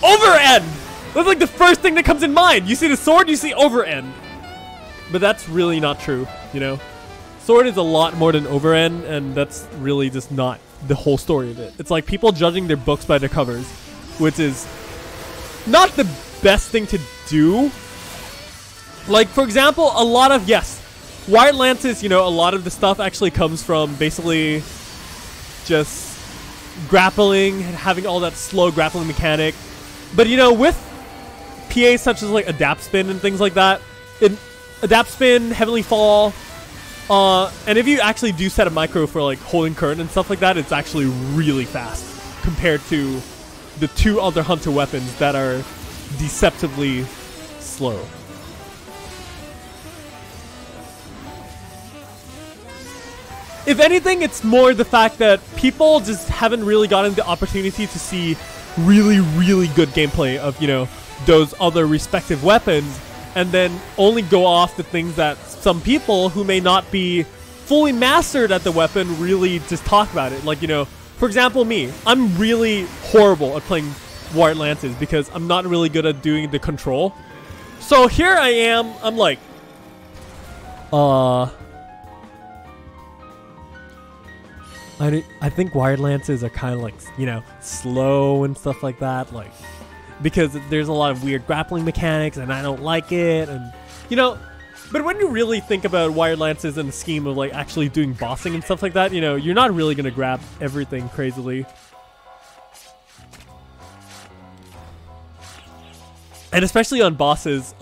over end! That's like the first thing that comes in mind. You see the sword, you see over end. But that's really not true, you know? Sword is a lot more than over end, and that's really just not the whole story of it. It's like people judging their books by their covers, which is not the best thing to do. Like, for example, a lot of, yes, Wired Lances, you know, a lot of the stuff actually comes from basically just grappling and having all that slow grappling mechanic. But, you know, with PAs such as like Adapt Spin and things like that, Adapt Spin, Heavenly Fall, and if you actually do set a micro for like holding current and stuff like that, it's actually really fast compared to the two other Hunter weapons that are deceptively slow. If anything, it's more the fact that people just haven't really gotten the opportunity to see really, really good gameplay of, you know, those other respective weapons, and then only go off the things that some people who may not be fully mastered at the weapon really just talk about it. Like, you know, for example, me. I'm really horrible at playing Wired Lances because I'm not really good at doing the control. So here I am, I'm like, I think Wired Lances are kind of like, you know, slow and stuff like that, like, because there's a lot of weird grappling mechanics and I don't like it, and, you know, but when you really think about Wired Lances in the scheme of like actually doing bossing and stuff like that, you know, you're not really going to grab everything crazily. And especially on bosses,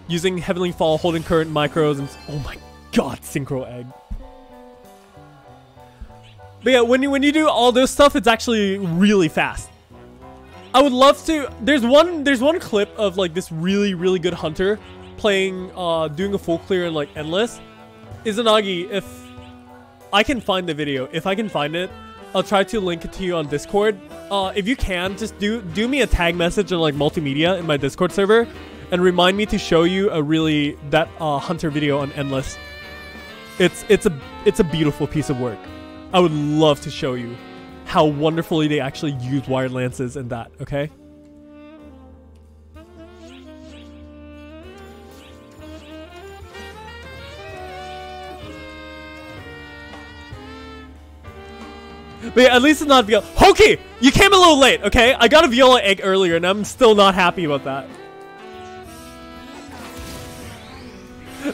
using Heavenly Fall, holding current micros, and oh my god, Synchro Egg. But yeah, when you do all this stuff, it's actually really fast. I would love to. There's one clip of like this really, really good Hunter playing, doing a full clear in like Endless. Izanagi, if I can find the video, if I can find it, I'll try to link it to you on Discord. If you can, just do me a tag message on like multimedia in my Discord server, and remind me to show you that Hunter video on Endless. It's a beautiful piece of work. I would love to show you how wonderfully they actually use Wired Lances in that, okay? But yeah, at least it's not Viola. Hoki! You came a little late, okay? I got a Viola egg earlier and I'm still not happy about that.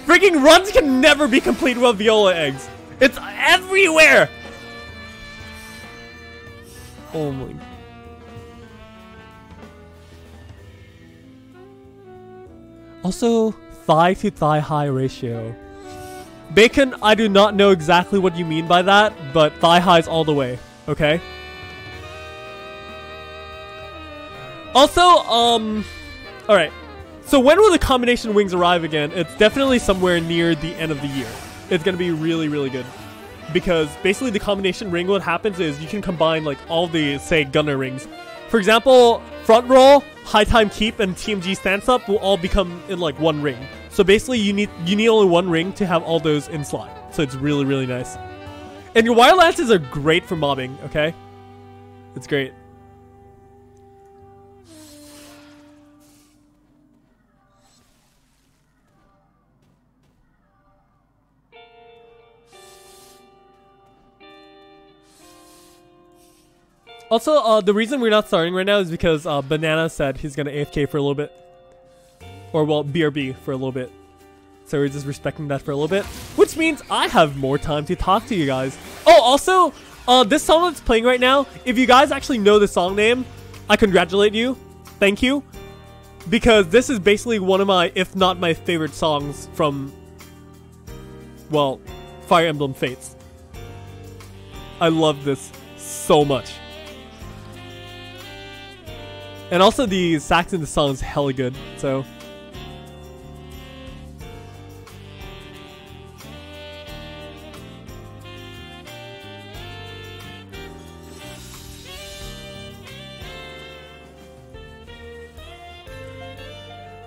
Freaking runs can never be complete without Viola eggs. It's everywhere! Oh my. Also, thigh to thigh high ratio. Bacon, I do not know exactly what you mean by that, but thigh highs all the way, okay? Also, Alright. So when will the combination wings arrive again? It's definitely somewhere near the end of the year. It's gonna be really, really good. Because basically the combination ring, what happens is you can combine like all the, say, gunner rings. For example, front roll, high time keep, and TMG stance up will all become in like one ring. So basically you need only one ring to have all those in slot. So it's really, really nice. And your wire lances are great for mobbing, okay? It's great. Also, the reason we're not starting right now is because Banana said he's gonna AFK for a little bit. Or, well, BRB for a little bit. So we're just respecting that for a little bit. Which means I have more time to talk to you guys. Oh, also, this song that's playing right now, if you guys actually know the song name, I congratulate you. Thank you. Because this is basically one of my, if not my favorite songs from, well, Fire Emblem Fates. I love this so much. And also the sax in the song is hella good, so.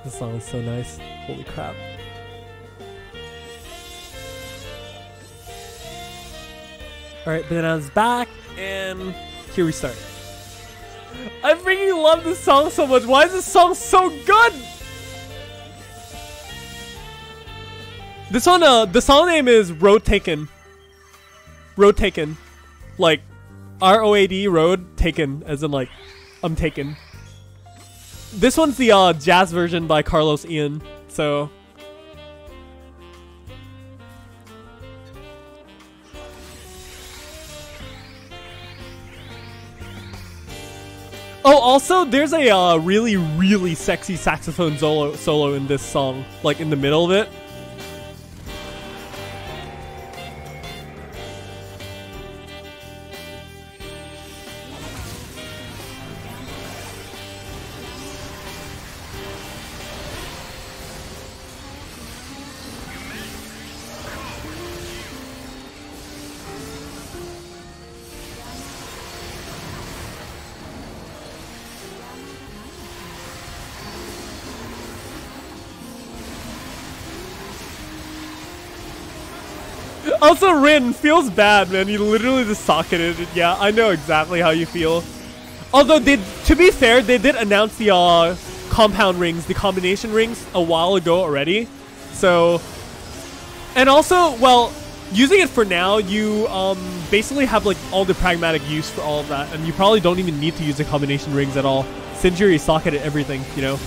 This song is so nice. Holy crap. Alright, Banana's back, and here we start. I freaking love this song so much. Why is this song so good? This one, the song name is Road Taken. Road Taken. Like, R-O-A-D, Road Taken, as in like, I'm taken. This one's the jazz version by Carlos Ian, so... Oh, also, there's a really, really sexy saxophone solo in this song, like in the middle of it. Also, Rin feels bad, man. You literally just socketed it. Yeah, I know exactly how you feel. Although, to be fair, they did announce the compound rings, the combination rings, a while ago already. So, and also, well, using it for now, you basically have like all the pragmatic use for all of that, and you probably don't even need to use the combination rings at all, since you already socketed everything, you know.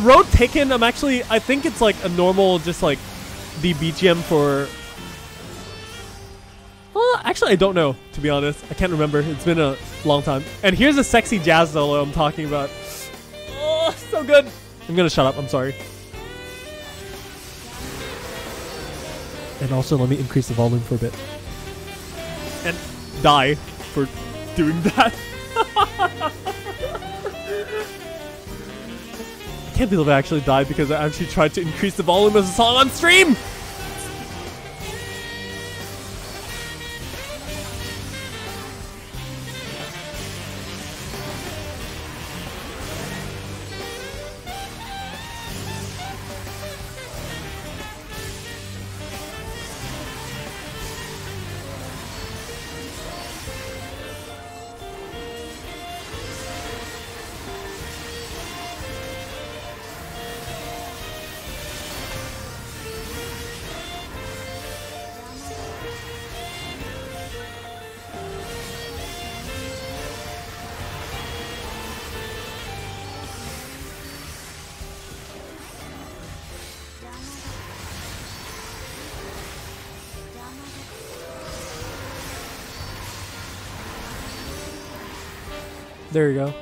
Road Taken, I think it's like a normal, just like the BGM for... Well, actually I don't know, to be honest. I can't remember. It's been a long time. And here's a sexy jazz solo I'm talking about. Oh, so good. I'm gonna shut up, I'm sorry. And also let me increase the volume for a bit. And die for doing that. I can't believe I actually died because I actually tried to increase the volume of the song on stream! There you go.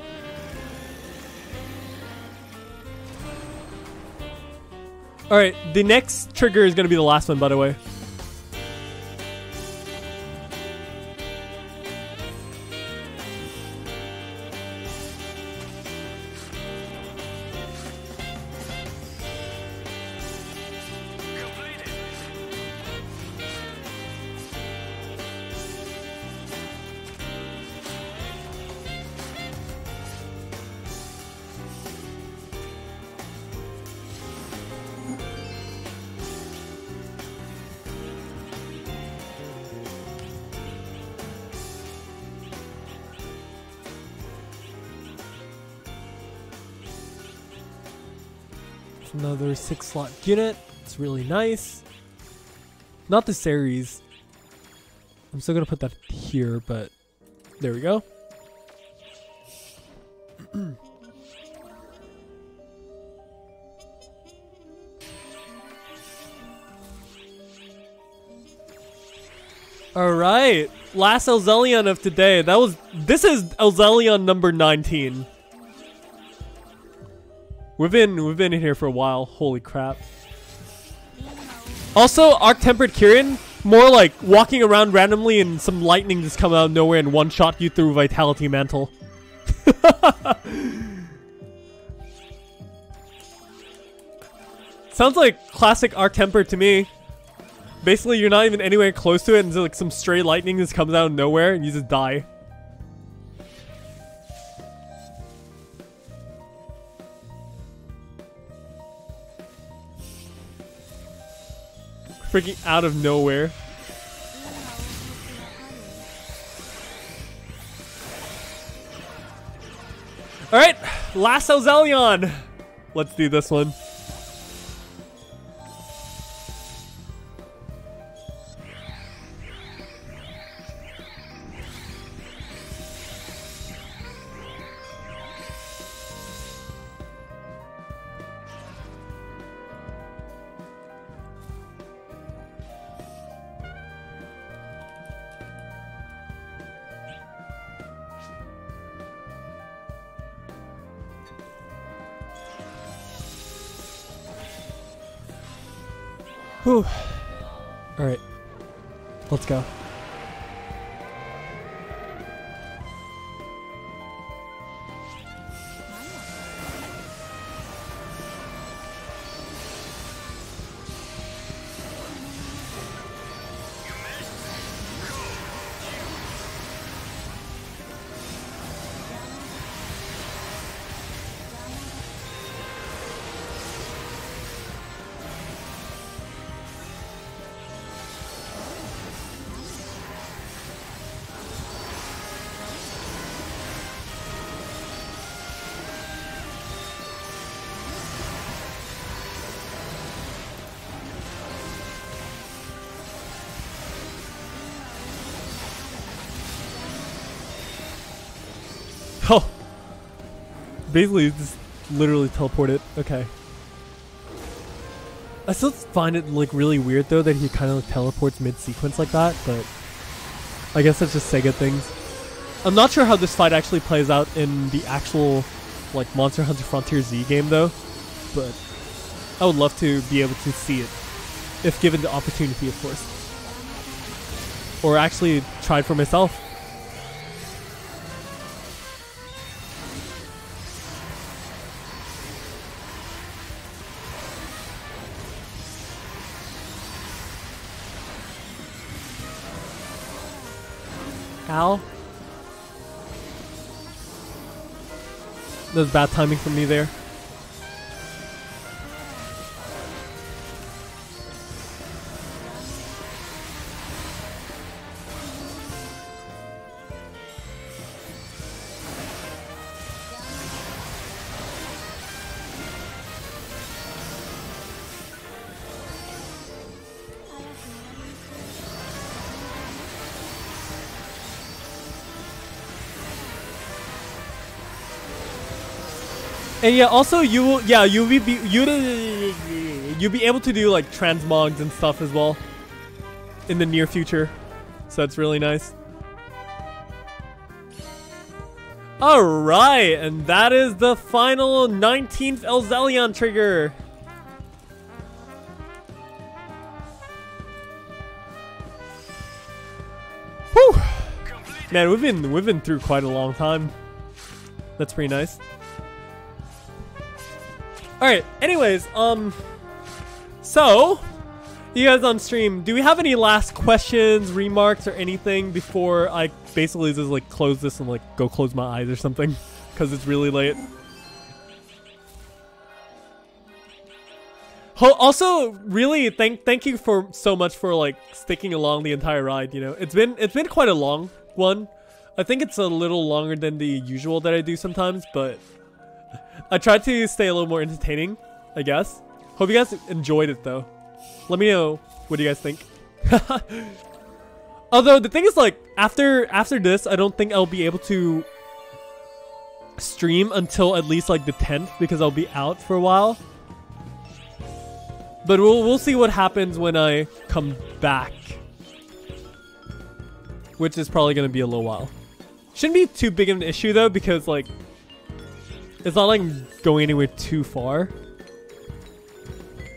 Alright, the next trigger is going to be the last one, by the way. It's another 6-slot unit. It's really nice. Not the series. I'm still gonna put that here, but there we go. All right, last Azelyra of today. This is Azelyra number 19. We've been in here for a while. Holy crap. Also, Arc Tempered Kirin, more like walking around randomly and some lightning just come out of nowhere and one-shot you through Vitality Mantle. Sounds like classic Arc Tempered to me. Basically, you're not even anywhere close to it, and like some stray lightning just comes out of nowhere, and you just die. Freaking out of nowhere. All right, last Azelyra. Let's do this one. Whew. Alright. Let's go. Oh, basically just literally teleported. Okay. I still find it like really weird though that he kind of like teleports mid-sequence like that, but I guess that's just SEGA things. I'm not sure how this fight actually plays out in the actual like Monster Hunter Frontier Z game though, but I would love to be able to see it if given the opportunity, of course, or actually try it for myself. Ow. That was bad timing from me there. And yeah, also you'll be able to do like transmogs and stuff as well in the near future, so that's really nice. All right, and that is the final 19th Azelyra trigger. Whew. Man, we've been through quite a long time. That's pretty nice. Alright, anyways, so, you guys on stream, do we have any last questions, remarks, or anything before I basically just, like, close this and, like, go close my eyes or something? Because it's really late. Also, really, thank you for so much for, like, sticking along the entire ride, you know? It's been quite a long one. I think it's a little longer than the usual that I do sometimes, but I tried to stay a little more entertaining I guess. Hope you guys enjoyed it though. Let me know what you guys think. Although the thing is, like, after this, I don't think I'll be able to stream until at least like the 10th because I'll be out for a while. But we'll see what happens when I come back, which is probably gonna be a little while. Shouldn't be too big of an issue though, because like it's not like I'm going anywhere too far.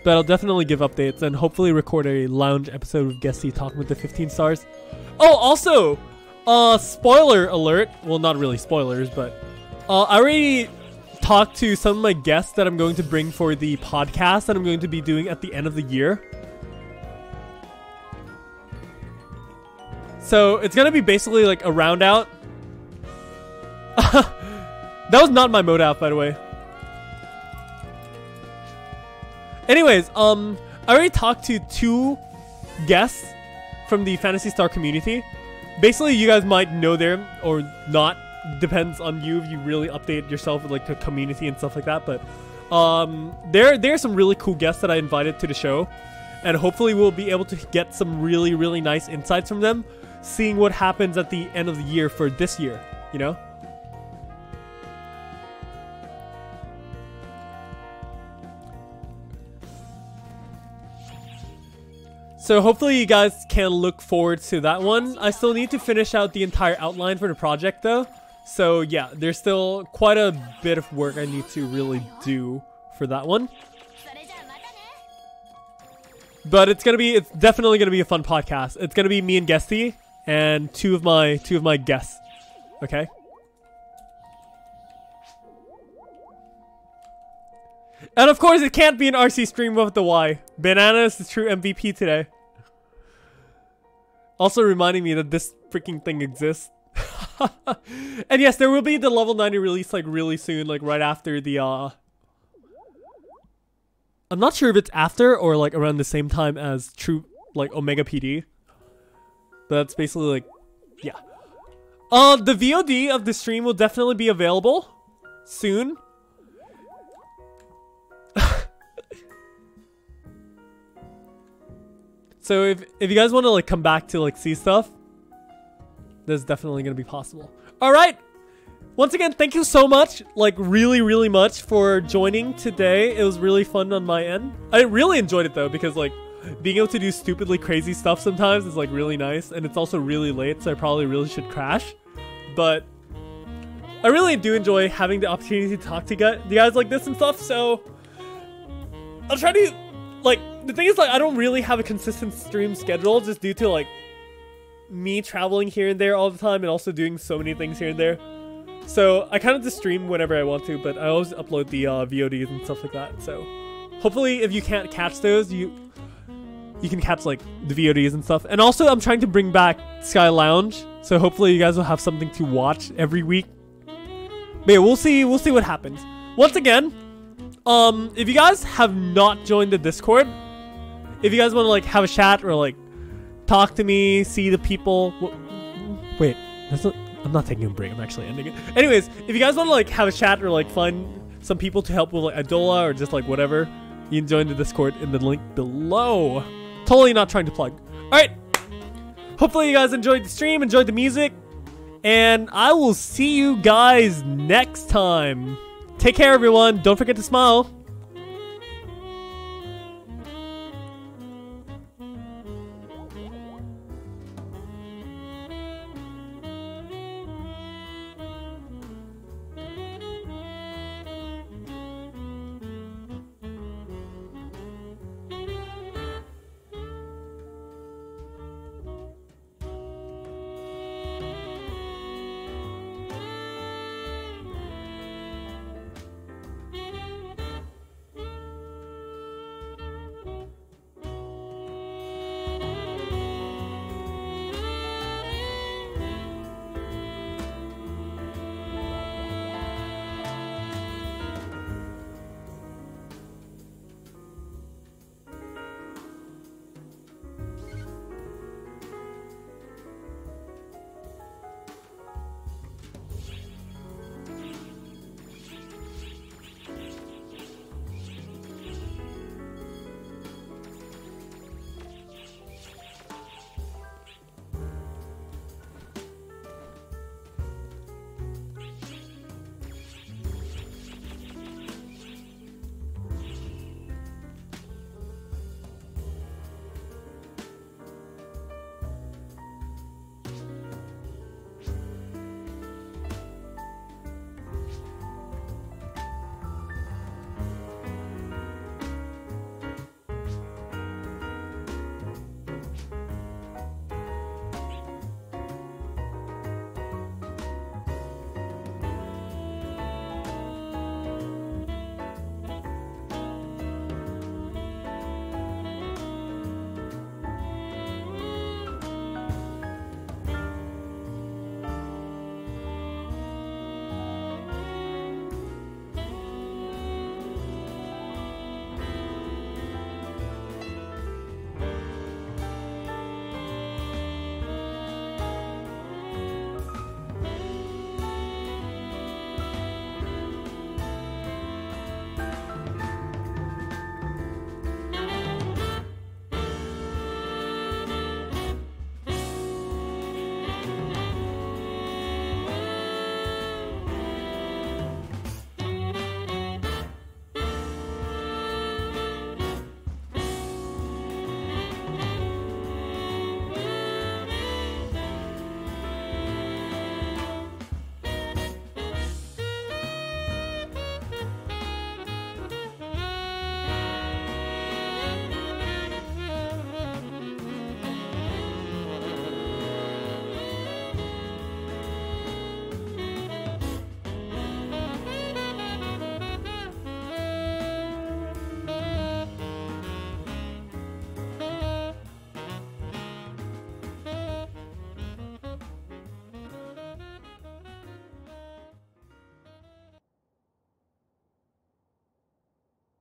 But I'll definitely give updates and hopefully record a lounge episode with Guesty talking with the 15 stars. Oh, also, spoiler alert. Well, not really spoilers, but I already talked to some of my guests that I'm going to bring for the podcast that I'm going to be doing at the end of the year. So it's gonna be basically like a round out. That was not my mode out, by the way. Anyways, I already talked to 2 guests from the Phantasy Star community. Basically, you guys might know them or not. Depends on you if you really update yourself with like the community and stuff like that. But there are some really cool guests that I invited to the show, and hopefully we'll be able to get some really, really nice insights from them, seeing what happens at the end of the year for this year, you know? So hopefully you guys can look forward to that one. I still need to finish out the entire outline for the project though. So yeah, there's still quite a bit of work I need to really do for that one. But it's definitely gonna be a fun podcast. It's gonna be me and Guesty and two of my guests. Okay. And of course it can't be an RC stream without the Y. Banana is the true MVP today. Also reminding me that this freaking thing exists. And yes, there will be the level 90 release like really soon, like right after the I'm not sure if it's after or like around the same time as true like Omega PD. But that's basically like, yeah. The VOD of the stream will definitely be available soon. So if you guys want to like come back to like see stuff, that's definitely gonna be possible. All right. Once again, thank you so much, like really, really much for joining today. It was really fun on my end. I really enjoyed it though, because like being able to do stupidly crazy stuff sometimes is like really nice, and it's also really late, so I probably really should crash. But I really do enjoy having the opportunity to talk to you guys like this and stuff. So I'll try to like. The thing is, like, I don't really have a consistent stream schedule just due to like me traveling here and there all the time and also doing so many things here and there. So I kind of just stream whenever I want to, but I always upload the VODs and stuff like that. So hopefully if you can't catch those, you can catch like the VODs and stuff. And also I'm trying to bring back Sky Lounge, so hopefully you guys will have something to watch every week. But yeah, we'll see what happens. Once again, if you guys have not joined the Discord, if you guys want to like have a chat or like talk to me, see the people. Wait, I'm not taking a break. I'm actually ending it. Anyways, if you guys want to like have a chat or like find some people to help with like Idola or just like whatever, you can join the Discord in the link below. Totally not trying to plug. All right. Hopefully you guys enjoyed the stream, enjoyed the music, and I will see you guys next time. Take care, everyone. Don't forget to smile.